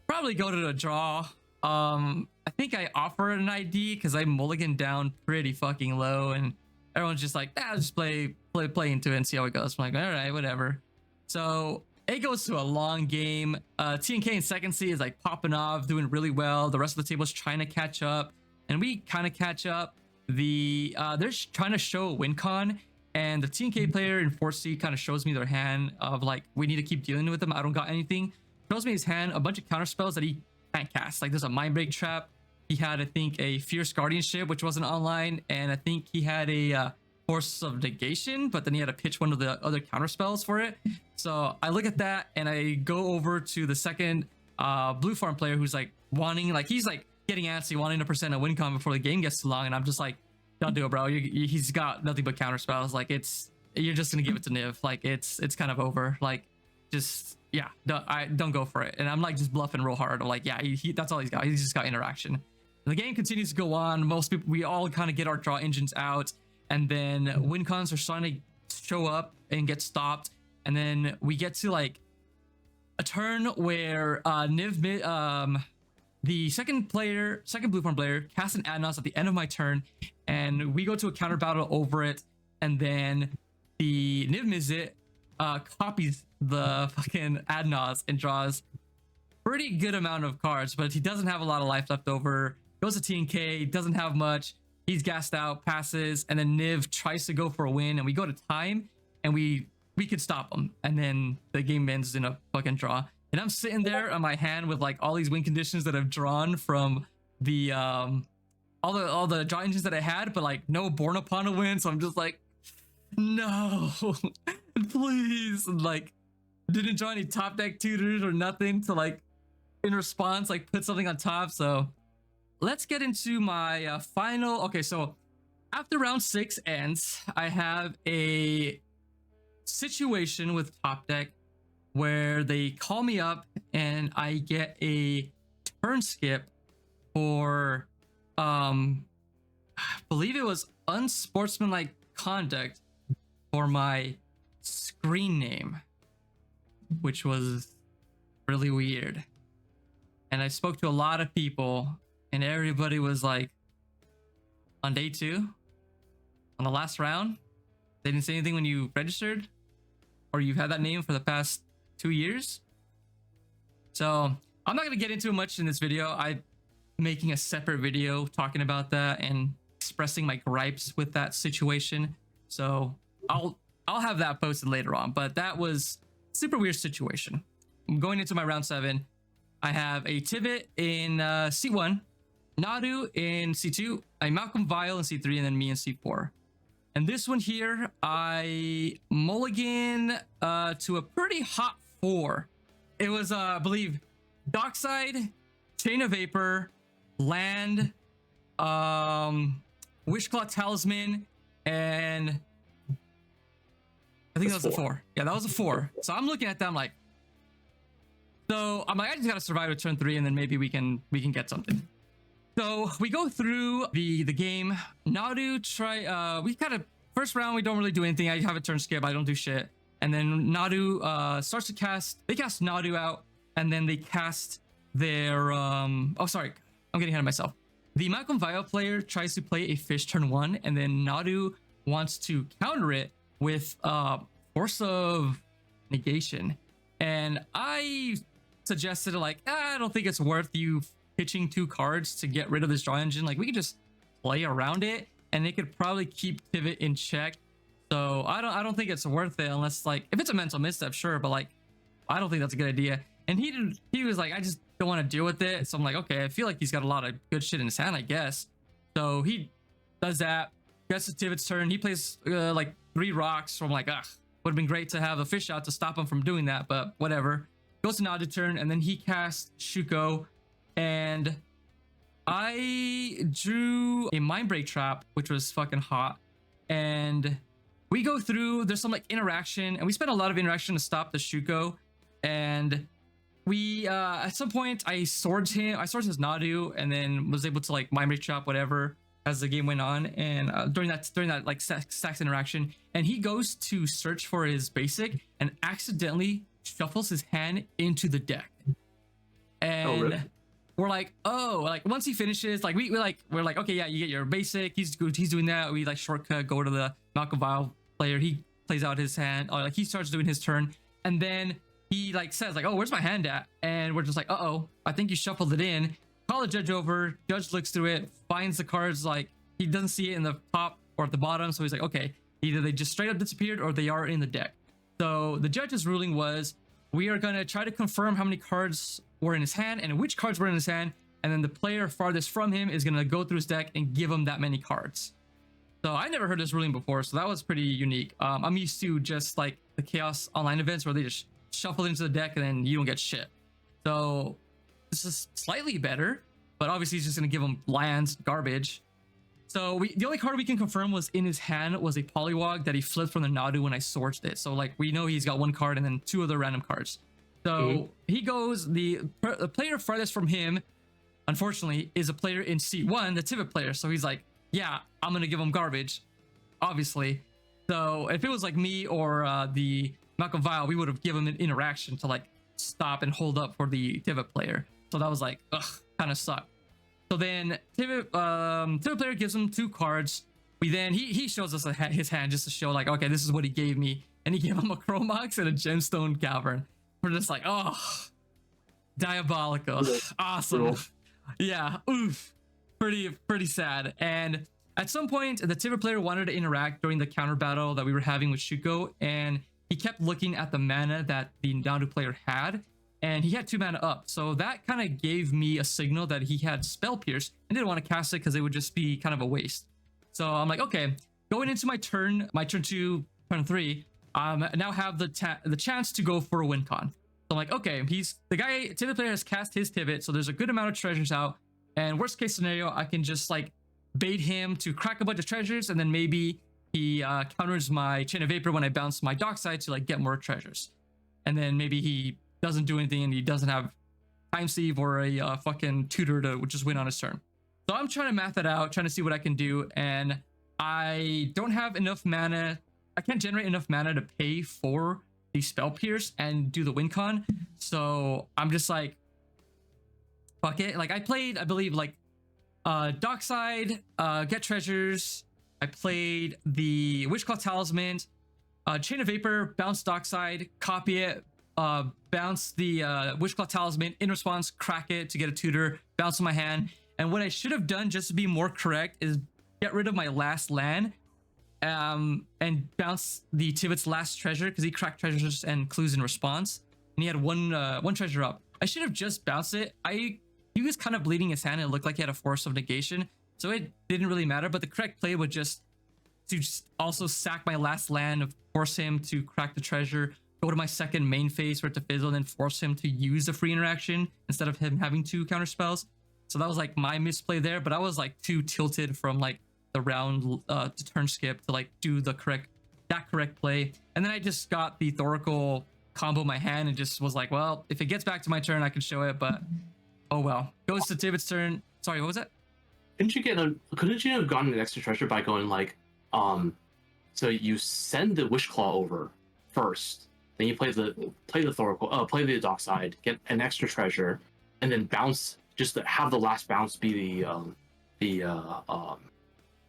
go to the draw. I think I offered an ID because I mulliganed down pretty fucking low, and everyone's just like, just play into it and see how it goes. I'm like, all right, whatever. So it goes to a long game. TNK in second C is like popping off, doing really well. The rest of the table is trying to catch up, and we kind of catch up. They're trying to show a win con, and the TNK player in 4C kind of shows me their hand of like, we need to keep dealing with them. I don't got anything. Shows me his hand, a bunch of counter spells that he can't cast. Like there's a Mind Break Trap. He had, I think, a Fierce Guardianship, which wasn't online, and I think he had a Force of Negation, but then he had to pitch one of the other counter spells for it. So I look at that and I go over to the second blue farm player who's like wanting, like he's like getting antsy, wanting to present a win con before the game gets too long, and I'm just like, don't do it, bro. He's got nothing but counter spells. Like you're just gonna give it to Niv. Like it's kind of over. Like just yeah, don't go for it. And I'm like just bluffing real hard. I'm like, yeah, that's all he's got. He's just got interaction. The game continues to go on. Most people, we all kind of get our draw engines out, and then win cons are starting to show up and get stopped. And then we get to like a turn where Niv, the second blue farm player, casts an Adnos at the end of my turn, and we go to a counter battle over it. And then the Niv Mizzet copies the fucking Adnos and draws pretty good amount of cards, but he doesn't have a lot of life left over. Goes to TNK, doesn't have much. He's gassed out, passes, and then Niv tries to go for a win, and we go to time, and we could stop him, and then the game ends in a fucking draw. And I'm sitting there on my hand with like all these win conditions that I've drawn from the all the draw engines that I had, but like no Born Upon a win, so I'm just like, no, please, and like didn't draw any top deck tutors or nothing to like in response like put something on top. So let's get into my final. Okay, so after round 6 ends, I have a situation with Topdeck where they call me up and I get a turn skip for I believe it was unsportsmanlike conduct for my screen name, which was really weird. And I spoke to a lot of people, and everybody was like, on day 2, on the last round, they didn't say anything when you registered, or you've had that name for the past 2 years. So I'm not going to get into it much in this video. I'm making a separate video talking about that and expressing my gripes with that situation. So I'll have that posted later on, but that was a super weird situation. I'm going into my round 7. I have a Tivit in C1, Nadu in C2, a Malcolm Vile in C3, and then me in C4. And this one here, I mulligan to a pretty hot 4. It was, I believe, Dockside, Chain of Vapor, Land, Wishclaw Talisman, and I think that was a 4. Yeah, that was a 4. So I'm looking at them like, so I'm like, I just gotta survive to turn 3, and then maybe we can get something. So we go through the game. Nadu we kind of first round we don't really do anything. I have a turn skip. I don't do shit. And then Nadu starts to cast. They cast Nadu out, and then they cast their oh sorry, I'm getting ahead of myself. The Malcolm Vile player tries to play a fish turn 1, and then Nadu wants to counter it with Force of Negation. And I suggested like, I don't think it's worth you pitching 2 cards to get rid of this draw engine. Like we could just play around it, and it could probably keep Tivit in check. So I don't think it's worth it unless like if it's a mental misstep, sure, but like I don't think that's a good idea. And he was like, I just don't want to deal with it. So I'm like, okay, I feel like he's got a lot of good shit in his hand, I guess. So he does that. Gets to Tivit's turn. He plays like 3 rocks. So I'm like, ugh, would have been great to have a fish out to stop him from doing that, but whatever. Goes to Nadu turn, and then he casts Shuko, and I drew a Mind Break Trap, which was fucking hot. And we go through, there's some like interaction, and we spent a lot of interaction to stop the Shuko. And we at some point I swords his Nadu, and then was able to like Mind Break Trap whatever as the game went on. And during that like stacks interaction, and he goes to search for his basic and accidentally shuffles his hand into the deck. And oh, really? We're like, oh, like once he finishes, like we're like, okay, yeah, you get your basic. He's doing that. We like shortcut, go to the Malcolm Vile player. He plays out his hand, or like he starts doing his turn, and then he like says like, oh, where's my hand at? And we're just like, uh-oh, I think you shuffled it in. Call the judge over. Judge looks through it, finds the cards, like he doesn't see it in the top or at the bottom. So he's like, okay, either they just straight up disappeared or they are in the deck. So the judge's ruling was, we are gonna try to confirm how many cards were in his hand and which cards were in his hand, and then the player farthest from him is gonna go through his deck and give him that many cards. So I never heard this ruling before, so that was pretty unique. I'm used to just like the Chaos Online events where they just shuffle into the deck and then you don't get shit. So this is slightly better, but obviously he's just gonna give him lands, garbage. So the only card we can confirm was in his hand was a Polywog that he flipped from the Nadu when I sourced it. So like we know he's got one card and then two other random cards. So he goes, the player farthest from him, unfortunately, is a player in seat 1, the Tivit player. So he's like, yeah, I'm gonna give him garbage, obviously. So if it was like me or the Malcolm Vile, we would have given him an interaction to like stop and hold up for the Tivit player. So that was like, ugh, kind of sucked. So then Tivit player gives him 2 cards. He shows us his hand just to show like, okay, this is what he gave me, and he gave him a Chromox and a Gemstone Cavern. We're just like, oh, diabolical, awesome. Yeah, oof, pretty sad. And at some point, the Tivit player wanted to interact during the counter battle that we were having with Shuko, and he kept looking at the mana that the Nadu player had, and he had 2 mana up. So that kind of gave me a signal that he had Spell Pierce and didn't want to cast it because it would just be kind of a waste. So I'm like, okay, going into my turn 2, turn 3, now have the chance to go for a win con. So I'm like, okay, Tivit player has cast his Tivit, so there's a good amount of treasures out. And worst case scenario, I can just like bait him to crack a bunch of treasures, and then maybe he counters my Chain of Vapor when I bounce my Dockside to like get more treasures. And then maybe he doesn't do anything and he doesn't have Time Sieve or a fucking tutor to just win on his turn. So I'm trying to math it out, trying to see what I can do, and I don't have enough mana. I can't generate enough mana to pay for the Spell Pierce and do the win con. So I'm just like, fuck it. Like I played, I believe, like Dockside, get treasures. I played the Witchclaw Talisman, Chain of Vapor, bounce Dockside, copy it, bounce the Witchclaw Talisman, in response, crack it to get a tutor, bounce in my hand. And what I should have done, just to be more correct, is get rid of my last land and bounce the Tivit's last treasure, because he cracked treasures and clues in response. And he had one treasure up. I should have just bounced it. He was kind of bleeding his hand. It looked like he had a Force of Negation, so it didn't really matter. But the correct play would just also sack my last land, force him to crack the treasure, go to my second main phase for it to fizzle, and then force him to use the free interaction instead of him having 2 counter spells. So that was like my misplay there, but I was like too tilted from like the round to turn skip to like do that correct play. And then I just got the Thoracle combo in my hand and just was like, well, if it gets back to my turn, I can show it, but oh well. Goes to Tivit's turn. Sorry, what was that? Couldn't you have gotten an extra treasure by going like, so you send the Wishclaw over first, then you play the Thoracle, play the Dockside, get an extra treasure, and then bounce, just to have the last bounce be the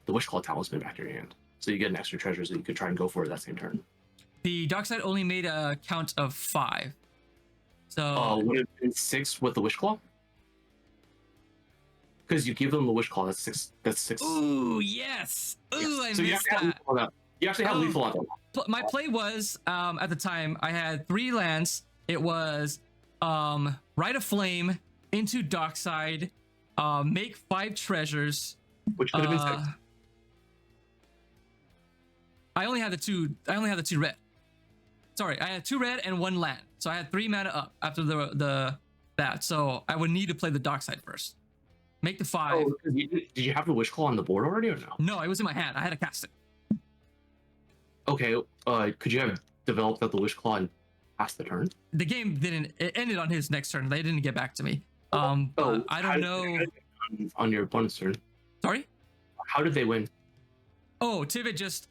Wishclaw Talisman back to your hand, so you get an extra treasure, so you could try and go for it that same turn. The Dockside only made a count of 5. So would it have been 6 with the Wishclaw? Because you give them the Wishclaw, that's 6. That's 6. Ooh, yes. Ooh, yes. I missed that. You actually have lethal on that. My play was, at the time, I had 3 lands. It was Rite of Flame into Dockside, make 5 treasures. Which could have been 6. I only had the 2 red. Sorry, I had 2 red and 1 land. So I had 3 mana up after that. So I would need to play the Dockside first. Make the 5. Oh, did you have the Wishclaw on the board already or no? No, it was in my hand. I had to cast it. Okay, could you have developed out the Wishclaw and passed the turn? The game it ended on his next turn. They didn't get back to me. But I don't know. On your opponent's turn. Sorry? How did they win? Oh, Tivit just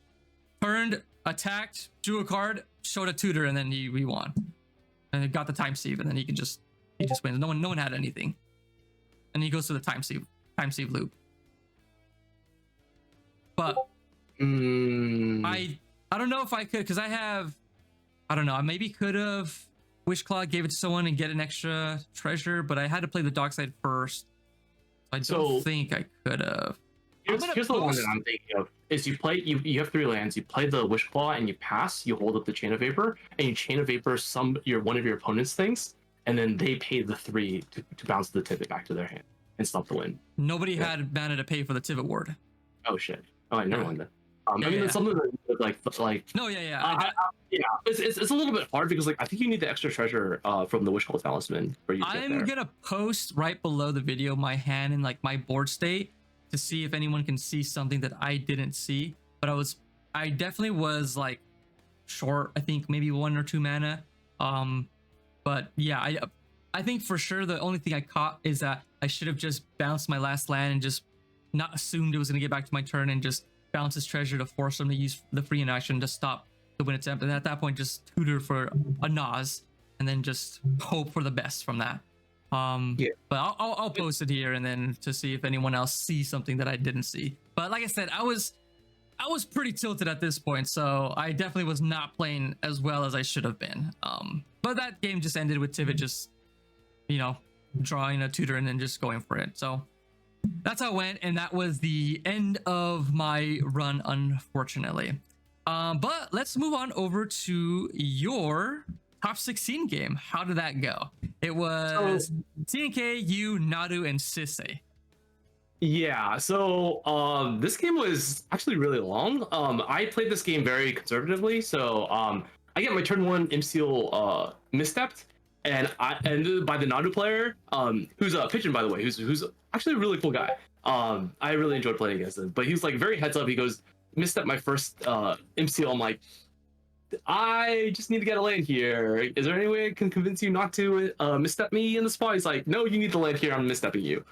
turned, attacked, drew a card, showed a tutor, and then we won. And he got the Time Sieve, and then he just wins. No one had anything. And he goes to the Time Sieve loop. But I don't know if I could, because I don't know, I maybe could have Wishclaw, gave it to someone and get an extra treasure, but I had to play the Dockside first. I don't think I could have. Here's the one that I'm thinking of. Is you have 3 lands, you play the Wishclaw and you pass, you hold up the Chain of Vapor, and you Chain of Vapor one of your opponent's things, and then they pay the 3 to bounce the Tivit back to their hand and stop the win. Nobody had mana to pay for the Tivit ward. Oh shit. Oh, never mind then. I mean, it's something that like. No, yeah. It's a little bit hard because like I think you need the extra treasure from the Wishclaw Talisman for you. I'm gonna post right below the video my hand and like my board state, to see if anyone can see something that I didn't see. But I definitely was like short. I think maybe 1 or 2 mana. But yeah, I think for sure the only thing I caught is that I should have just bounced my last land and just not assumed it was gonna get back to my turn and just bounce his treasure to force him to use the free inaction to stop the win attempt. And at that point, just tutor for a Nas and then just hope for the best from that. Yeah. But I'll post it here and then to see if anyone else sees something that I didn't see. But like I said, I was pretty tilted at this point, so I definitely was not playing as well as I should have been. But that game just ended with Tivit just, you know, drawing a tutor and then just going for it. So that's how it went, and that was the end of my run, unfortunately. But let's move on over to your top 16 game. How did that go? It was TNK, you, Nadu, and Sisse. Yeah, so this game was actually really long. I played this game very conservatively, so I get my turn 1 MCL misstepped, and I ended by the Nadu player, who's a Pigeon, by the way, who's actually a really cool guy. I really enjoyed playing against him, but he was like very heads up. He goes, misstep my first MCL. I'm like, I just need to get a land here. Is there any way I can convince you not to misstep me in the spot? He's like, no, you need to land here. I'm misstepping you.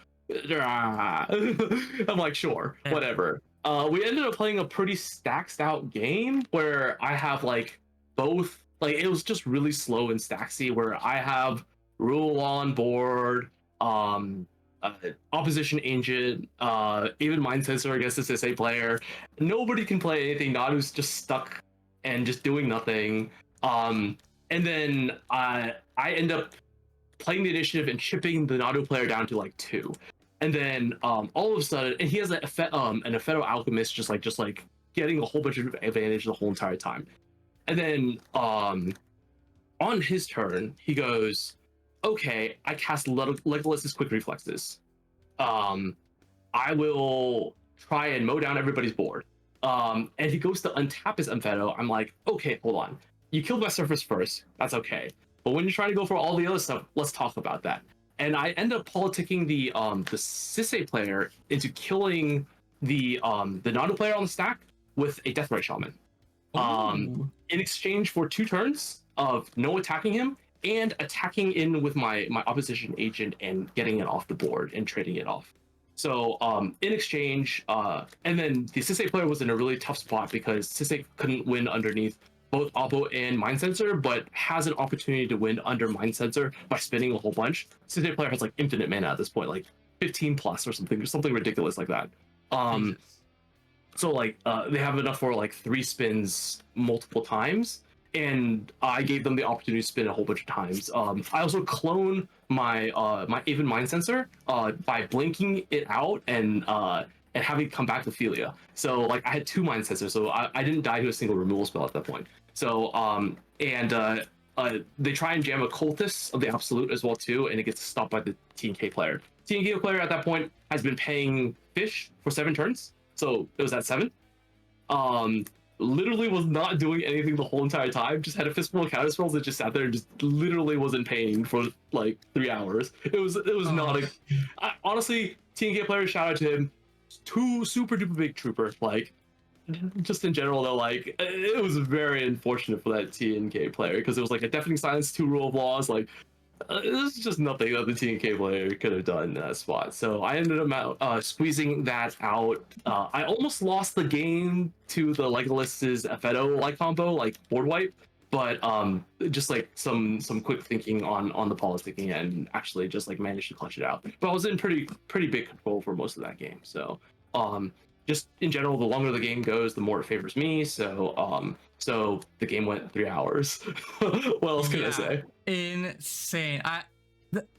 I'm like, sure, whatever. We ended up playing a pretty stacked out game where I have like both, like it was just really slow and stacksy, where I have rule on board, opposition agent, even mind sensor against this SA player. Nobody can play anything. Nadu's just stuck and just doing nothing. And then I end up playing the initiative and chipping the Nadu player down to like 2. And then all of a sudden, and he has an Epheto Alchemist just like getting a whole bunch of advantage the whole entire time. And then on his turn, he goes, okay, I cast Legolas's Quick Reflexes. I will try and mow down everybody's board. And he goes to untap his Epheto. I'm like, okay, hold on. You killed my surface first. That's okay. But when you're trying to go for all the other stuff, let's talk about that. And I end up politicking the Sisse player into killing the Nadu player on the stack with a Deathray Shaman. In exchange for 2 turns of no attacking him and attacking in with my opposition agent and getting it off the board and trading it off. So in exchange, and then the Sisse player was in a really tough spot because Sisse couldn't win underneath both Oppo and Mind Sensor, but has an opportunity to win under Mind Sensor by spinning a whole bunch. Sisse player has like infinite mana at this point, like 15 plus or something ridiculous like that. So like they have enough for like 3 spins multiple times, and I gave them the opportunity to spin a whole bunch of times. I also clone my my even Mind Sensor by blinking it out and having it come back to Philia. So like I had 2 Mind Sensors, so I didn't die to a single removal spell at that point. So they try and jam a Cultist of the Absolute as well too, and it gets stopped by the TNK player. TNK player at that point has been paying fish for 7 turns, so it was at 7. Literally was not doing anything the whole entire time. Just had a fistful of counter spells that just sat there and just literally wasn't paying for like 3 hours. It was not a. Honestly, TNK player, shout out to him. 2 super duper big trooper. Like, just in general though, like it was very unfortunate for that TNK player because it was like a deafening silence, 2 rule of laws. Like there's just nothing that the TNK player could have done in that spot. So I ended up squeezing that out. I almost lost the game to the Legolas's Epheto like combo, like board wipe, but just like some quick thinking on the politicking and actually just like managed to clutch it out. But I was in pretty big control for most of that game. So just in general, the longer the game goes, the more it favors me. So so the game went 3 hours. What else can I say? Insane.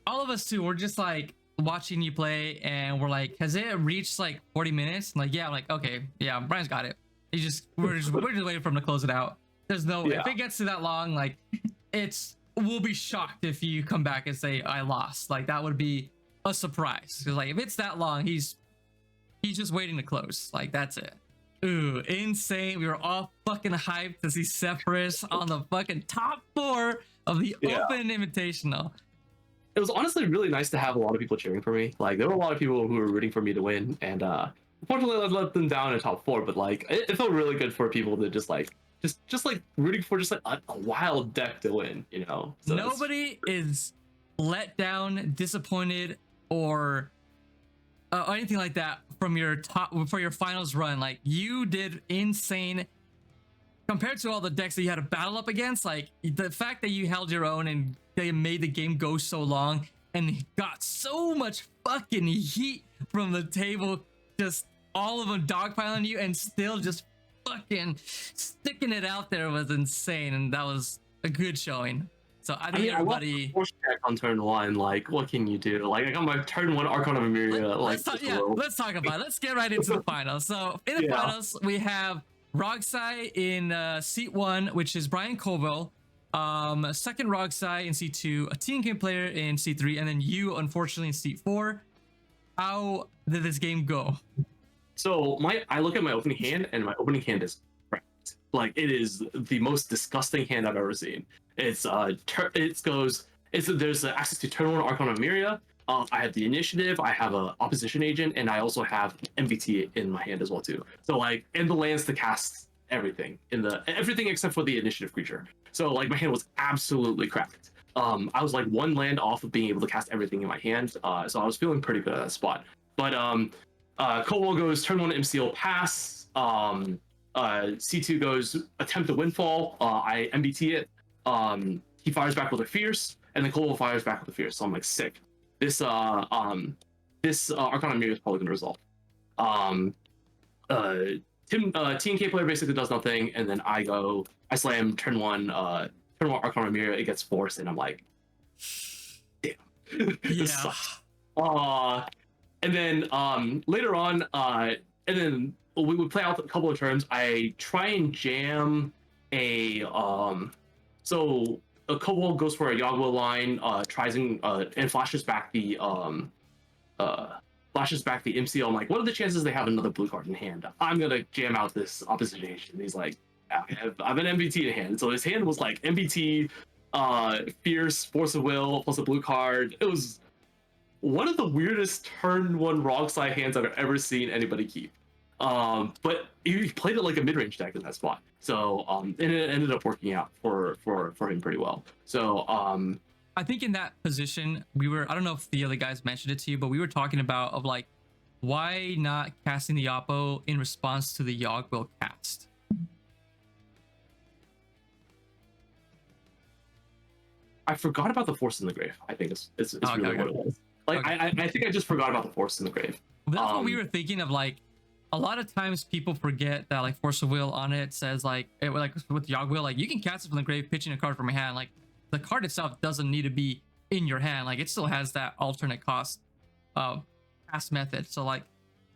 All of us too, we're just like watching you play and we're like, has it reached like 40 minutes? I'm like, yeah. I'm like, okay, yeah, Brian's got it. We're just waiting for him to close it out. There's no if it gets to that long, like we'll be shocked if you come back and say I lost. Like that would be a surprise. Because like if it's that long, he's just waiting to close. Like that's it. Ooh, insane. We were all fucking hyped to see Sephiroth on the fucking top 4 of the Open Invitational. it was honestly really nice to have a lot of people cheering for me. Like there were a lot of people who were rooting for me to win, and unfortunately I let them down in top four. But like it felt really good for people to just like rooting for just like a wild deck to win, you know. So Nobody is let down, disappointed, or anything like that from your top for your finals run. Like you did insane compared to all the decks that you had to battle up against. Like the fact that you held your own and they made the game go so long and got so much fucking heat from the table, just all of them dogpiling you and still just fucking sticking it out there was insane, and that was a good showing. So I think everybody. I force check on turn one. Like, what can you do? Like, I got my turn one Archon of Emeria. Let's talk about it. Let's get right into the finals. So in the finals, we have Rogsai in seat 1, which is Brian Colville. Second Rogsai in seat 2, a TNK player in seat 3, and then you, unfortunately, in seat 4. How did this game go? So I look at my opening hand, and my opening hand is cracked. Like it is the most disgusting hand I've ever seen. There's access to turn 1 Archon of Myria. I have the initiative, I have a opposition agent, and I also have MVT in my hand as well too. So like, and the lands to cast everything everything except for the initiative creature. So like my hand was absolutely cracked. I was like 1 land off of being able to cast everything in my hand. So I was feeling pretty good at that spot. But Cobalt goes turn 1 MCL pass. C2 goes attempt a windfall. I MBT it. He fires back with a fierce, and then Cobalt fires back with a fierce. So I'm like sick. This Archon of Myria is probably gonna resolve. TNK player basically does nothing, and then I slam turn 1 Archon of Myria, it gets forced, and I'm like, damn. This sucks. And then later on, and then we would play out a couple of turns. I try and jam so a Cobalt goes for a Yagua line, tries and flashes back the MCL. I'm like, what are the chances they have another blue card in hand? I'm gonna jam out this opposition agent. He's like, I have an MVT in hand. So his hand was like MVT, Fierce, Force of Will, plus a blue card. It was one of the weirdest turn 1 Rogsai hands I've ever seen anybody keep. But he played it like a mid-range deck in that spot. So and it ended up working out for him pretty well. So I think in that position, I don't know if the other guys mentioned it to you, but we were talking about of like, why not casting the Oppo in response to the Yogg-Will cast? I forgot about the Force in the Grave. I think it's really what it was. Like I think I just forgot about the Force in the Grave. That's what we were thinking of. Like a lot of times people forget that like Force of Will on it says like with Yogg-Will, like you can cast it from the grave, pitching a card from your hand. Like the card itself doesn't need to be in your hand. Like it still has that alternate cost cast method. So like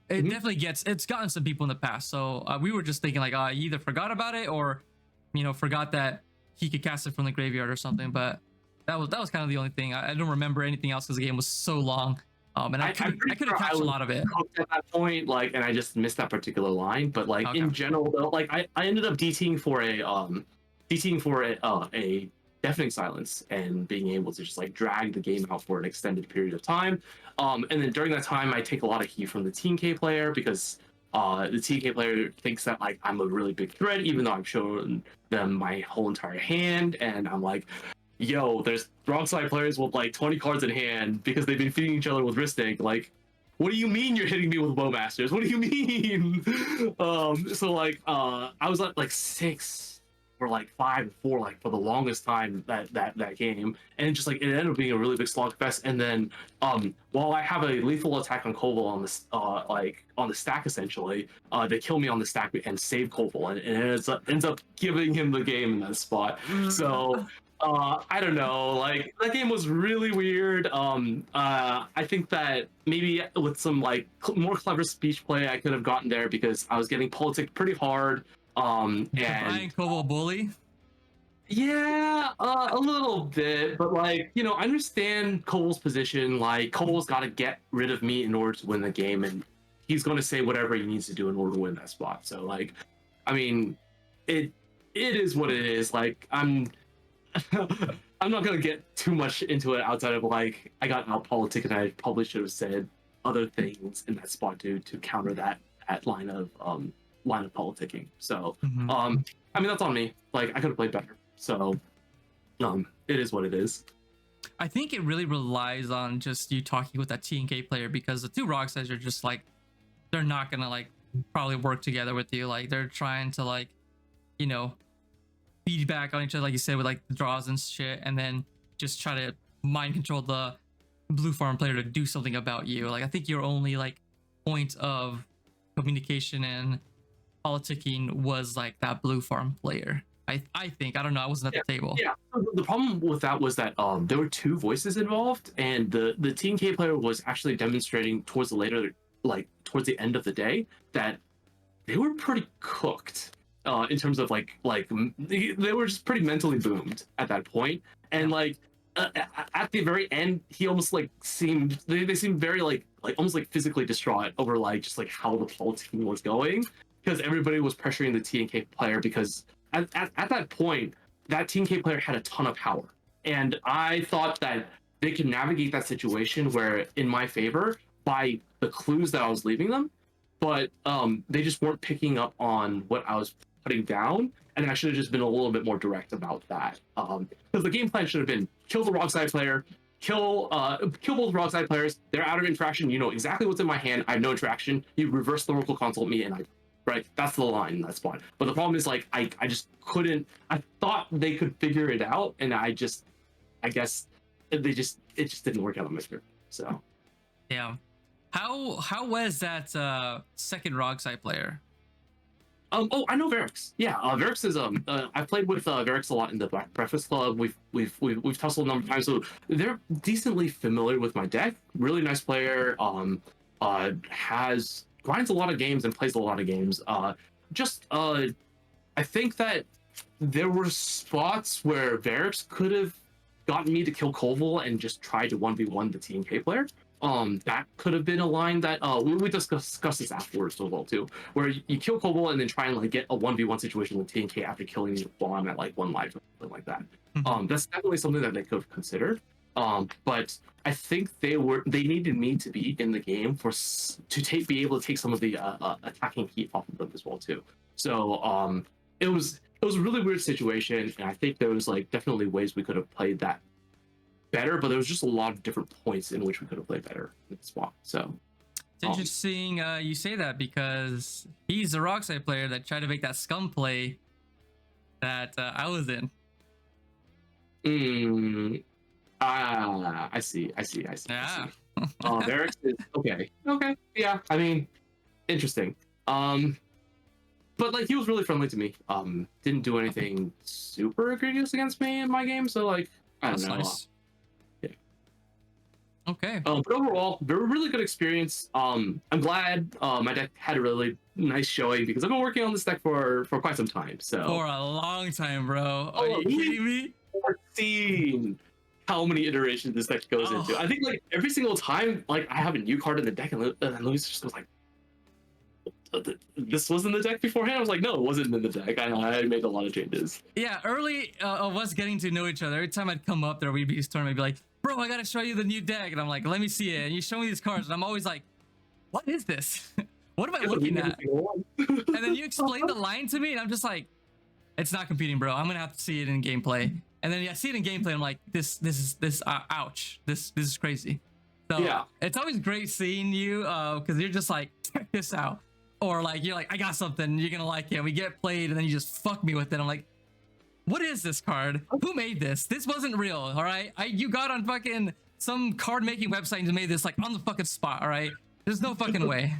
it definitely it's gotten some people in the past. So we were just thinking like he either forgot about it or forgot that he could cast it from the graveyard or something. But that was kind of the only thing. I don't remember anything else because the game was so long. And I couldn't catch a lot of it at that point, like, and I just missed that particular line. But like in general, though, like I ended up DTing for a deafening silence and being able to just like drag the game out for an extended period of time. And then during that time, I take a lot of heat from the TNK player because the TNK player thinks that like I'm a really big threat, even though I've shown them my whole entire hand, and I'm like, yo, there's wrong side players with like 20 cards in hand because they've been feeding each other with Wristink. Like, what do you mean you're hitting me with Bowmasters? What do you mean? So like I was at like 6 or like 5 or 4 like for the longest time that game, and just like it ended up being a really big slogfest. And then while I have a lethal attack on Koval on this like on the stack essentially, they kill me on the stack and save Koval, and it ends up giving him the game in that spot. So I don't know, like that game was really weird. I think that maybe with some like more clever speech play I could have gotten there because I was getting politicked pretty hard. And Brian Koval bully. Yeah, a little bit, but like, I understand Cole's position. Like Cole's got to get rid of me in order to win the game, and he's going to say whatever he needs to do in order to win that spot. So like, I mean, it is what it is. Like I'm not gonna get too much into it outside of like I got out politic and I probably should have said other things in that spot to counter that line of politicking. So Mhm. I mean that's on me. Like I could have played better. So it is what it is. I think it really relies on just you talking with that T and K player, because the two rock sides are just like, they're not gonna like probably work together with you. Like they're trying to like, you know, feedback on each other, like you said, with like the draws and shit, and then just try to mind control the blue farm player to do something about you. Like I think your only like point of communication and politicking was like that blue farm player. I think, I don't know, I wasn't at Yeah, the table. yeah. The problem with that was that there were two voices involved, and the TNK player was actually demonstrating towards the later, like towards the end of the day, that they were pretty cooked in terms of they were just pretty mentally boomed at that point, and Yeah. like at the very end, he almost like seemed they seemed very like almost like physically distraught over like just like how the politicking was going, because everybody was pressuring the TNK player because at that point, that Team K player had a ton of power. And I thought that they could navigate that situation where in my favor by the clues that I was leaving them, but they just weren't picking up on what I was putting down. And I should have just been a little bit more direct about that. Because the game plan should have been kill the wrong side player, kill both wrong side players. They're out of interaction. You know exactly what's in my hand. I have no interaction. You reverse the Oracle console at me, and I right? That's the line in that spot. But the problem is like I just couldn't. I thought they could figure it out, and I guess it just didn't work out on my script. So Yeah. How was that second rock side player? oh, I know Varix. Yeah, Varix is I played with Varix a lot in the Black Breakfast Club. We've tussled a number of times, so they're decently familiar with my deck. Really nice player. Has grinds a lot of games and plays a lot of games. I think that there were spots where Varix could have gotten me to kill Koval and just try to 1v1 the TNK player. That could have been a line that we discussed this afterwards as well too, where you kill Koval and then try and like get a 1v1 situation with TNK after killing you while I'm at like one life or something like that. Mhm. That's definitely something that they could have considered. But I think they needed me to be in the game be able to take some of the attacking heat off of them as well too. So it was a really weird situation, and I think there was like definitely ways we could have played that better, but there was just a lot of different points in which we could have played better in the spot. So It's interesting you say that, because he's a rock side player that tried to make that scum play that I was in. I see. Yeah. Varix is okay. Okay, yeah. I mean, interesting. But like he was really friendly to me. Didn't do anything super egregious against me in my game, so like I don't That's know. nice. Yeah. Okay. But overall, they're a really good experience. I'm glad my deck had a really nice showing because I've been working on this deck for quite some time. So For a long time, bro. Are you we- kidding me? 14 how many iterations this deck goes into. I think like every single time like I have a new card in the deck and Luis just was like, this was in the deck beforehand. I was like, no, it wasn't in the deck. I made a lot of changes. Yeah, early of us getting to know each other, every time I'd come up there, we'd be this tournament, I'd be like, bro, I gotta show you the new deck. And I'm like, let me see it. And you show me these cards, and I'm always like, what is this? What am I looking at? And then you explain the line to me, and I'm just like, it's not competing, bro. I'm gonna have to see it in gameplay. And then I see it in gameplay, I'm like, this ouch. This is crazy. So Yeah. it's always great seeing you, because you're just like, check this out. Or like you're like, I got something, you're gonna like it. We get played, and then you just fuck me with it. I'm like, what is this card? Who made this? This wasn't real, all right? You got on fucking some card making website and made this like on the fucking spot, all right? There's no fucking way.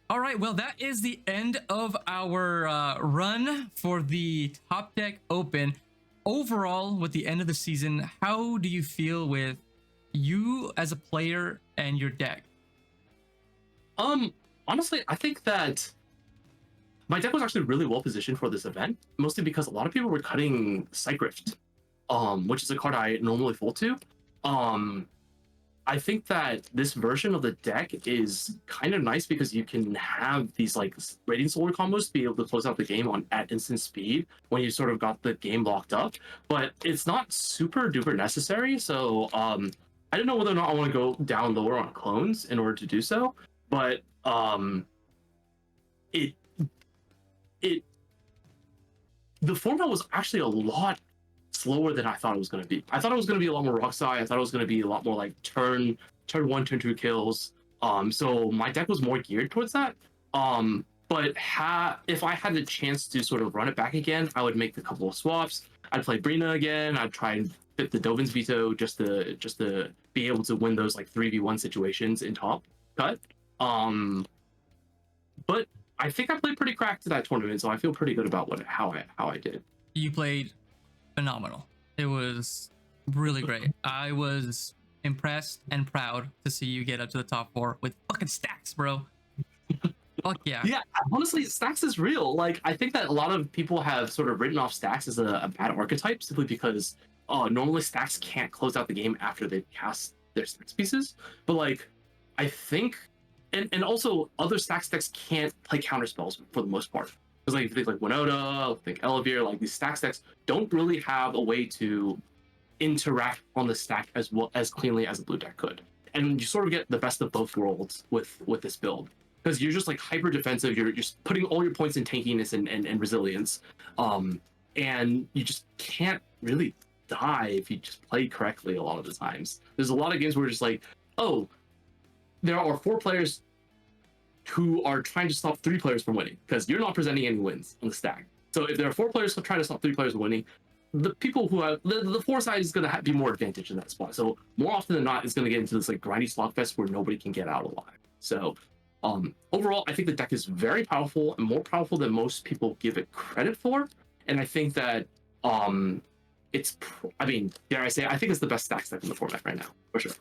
All right, well, that is the end of our run for the Top Deck Open. Overall, with the end of the season, how do you feel with you as a player and your deck? Honestly, I think that my deck was actually really well positioned for this event, mostly because a lot of people were cutting Cycrift, which is a card I normally fold to. I think that this version of the deck is kind of nice because you can have these like rating solar combos to be able to close out the game on at instant speed when you sort of got the game locked up. But it's not super duper necessary. So I don't know whether or not I want to go down lower on clones in order to do so. But it it the format was actually a lot slower than I thought it was going to be. I thought it was going to be a lot more rock side. I thought it was going to be a lot more like turn one, turn two kills. So my deck was more geared towards that. But if I had the chance to sort of run it back again, I would make a couple of swaps. I'd play Brina again. I'd try and fit the Dovin's veto just to be able to win those like 3v1 situations in top cut. But I think I played pretty cracked to that tournament, so I feel pretty good about how I did. You played phenomenal. It was really great. I was impressed and proud to see you get up to the top 4 with fucking stacks, bro. Fuck yeah. Yeah, honestly, stacks is real. Like, I think that a lot of people have sort of written off stacks as a bad archetype simply because normally stacks can't close out the game after they cast their stacks pieces. But like, I think, and also other stacks decks can't play counter spells for the most part. Because like, if you think like Winota, think Elevir, like these stacks decks don't really have a way to interact on the stack as well as cleanly as a blue deck could. And you sort of get the best of both worlds with this build. Because you're just like hyper defensive, you're just putting all your points in tankiness and resilience. And you just can't really die if you just play correctly a lot of the times. There's a lot of games where it's just like, oh, there are 4 players who are trying to stop 3 players from winning because you're not presenting any wins on the stack. So if there are 4 players trying to stop 3 players from winning, the people who have the 4 side is going to be more advantage in that spot. So more often than not, it's going to get into this like grindy slogfest where nobody can get out alive. So overall, I think the deck is very powerful and more powerful than most people give it credit for. And I think that I mean, dare I say, I think it's the best stacks deck in the format right now, for sure.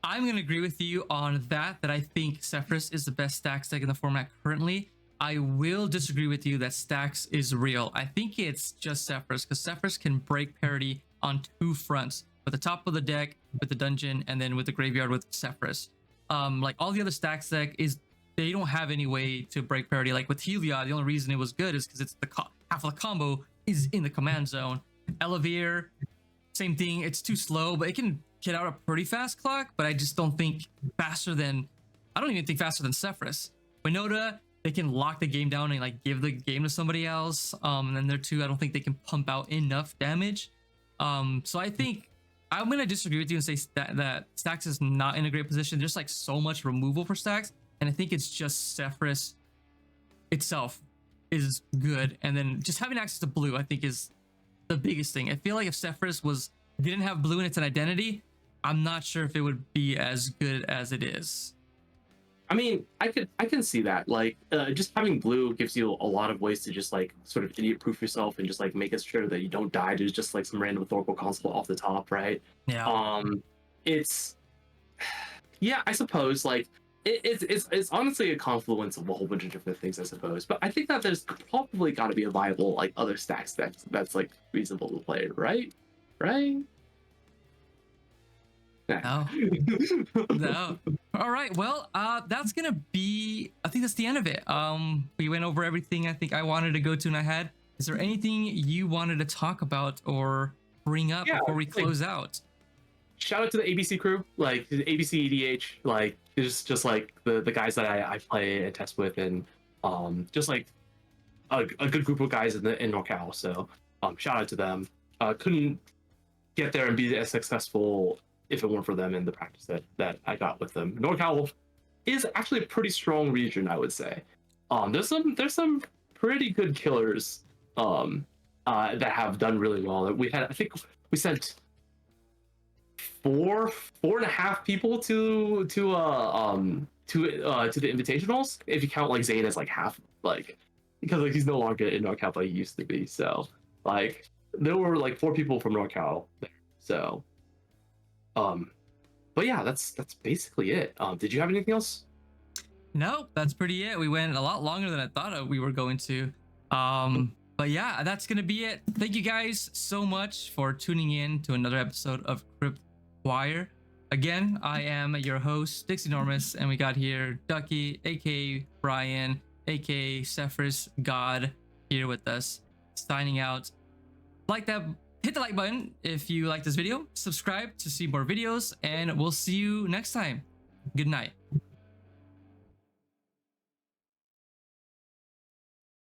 I'm going to agree with you on that I think Sephiroth is the best stacks deck in the format currently. I will disagree with you that stacks is real. I think it's just Sephiroth because Sephiroth can break parity on 2 fronts, with the top of the deck, with the dungeon, and then with the graveyard with Sephiroth. Like all the other stacks deck they don't have any way to break parity. Like with Heliod, the only reason it was good is because it's half of the combo is in the command zone. Elevir, same thing. It's too slow, but it can get out a pretty fast clock. But I just don't think faster than Sephiroth. Winota, they can lock the game down and like give the game to somebody else. And then there too, I don't think they can pump out enough damage. So I think I'm gonna disagree with you and say that stacks is not in a great position. There's like so much removal for stacks. And I think it's just Sephiroth itself is good. And then just having access to blue, I think, is the biggest thing. I feel like if Sephiroth didn't have blue in its identity, I'm not sure if it would be as good as it is. I mean, I can see that. Like, just having blue gives you a lot of ways to just like sort of idiot proof yourself and just like make it sure that you don't die to just like some random Thorkel console off the top, right? Yeah. It's yeah, I suppose like it's honestly a confluence of a whole bunch of different things, I suppose. But I think that there's probably got to be a viable like other stacks that's like reasonable to play, right? Right? No. No. All right. Well, that's gonna be. I think that's the end of it. We went over everything I think I wanted to go to, and I had. Is there anything you wanted to talk about or bring up before we close out? Shout out to the ABC crew, like the ABC EDH, like it's just like the guys that I play and test with, and just like a good group of guys in NorCal. So shout out to them. Couldn't get there and be as successful if it weren't for them and the practice that I got with them. NorCal is actually a pretty strong region, I would say. There's some pretty good killers that have done really well. I think we sent 4.5 people to the invitationals, if you count like Zane as like half, like because like he's no longer in NorCal like he used to be. So like there were like 4 people from NorCal there. So but yeah, that's basically it. Did you have anything else? No, that's pretty it. We went a lot longer than I thought we were going to. But yeah, that's gonna be it. Thank you guys so much for tuning in to another episode of Crypt Wire. Again, I am your host, Dixie Enormous, and we got here Ducky, aka Brian, aka Cephras God, here with us, signing out. Like that, hit the like button if you like this video, subscribe to see more videos, and we'll see you next time. Good night.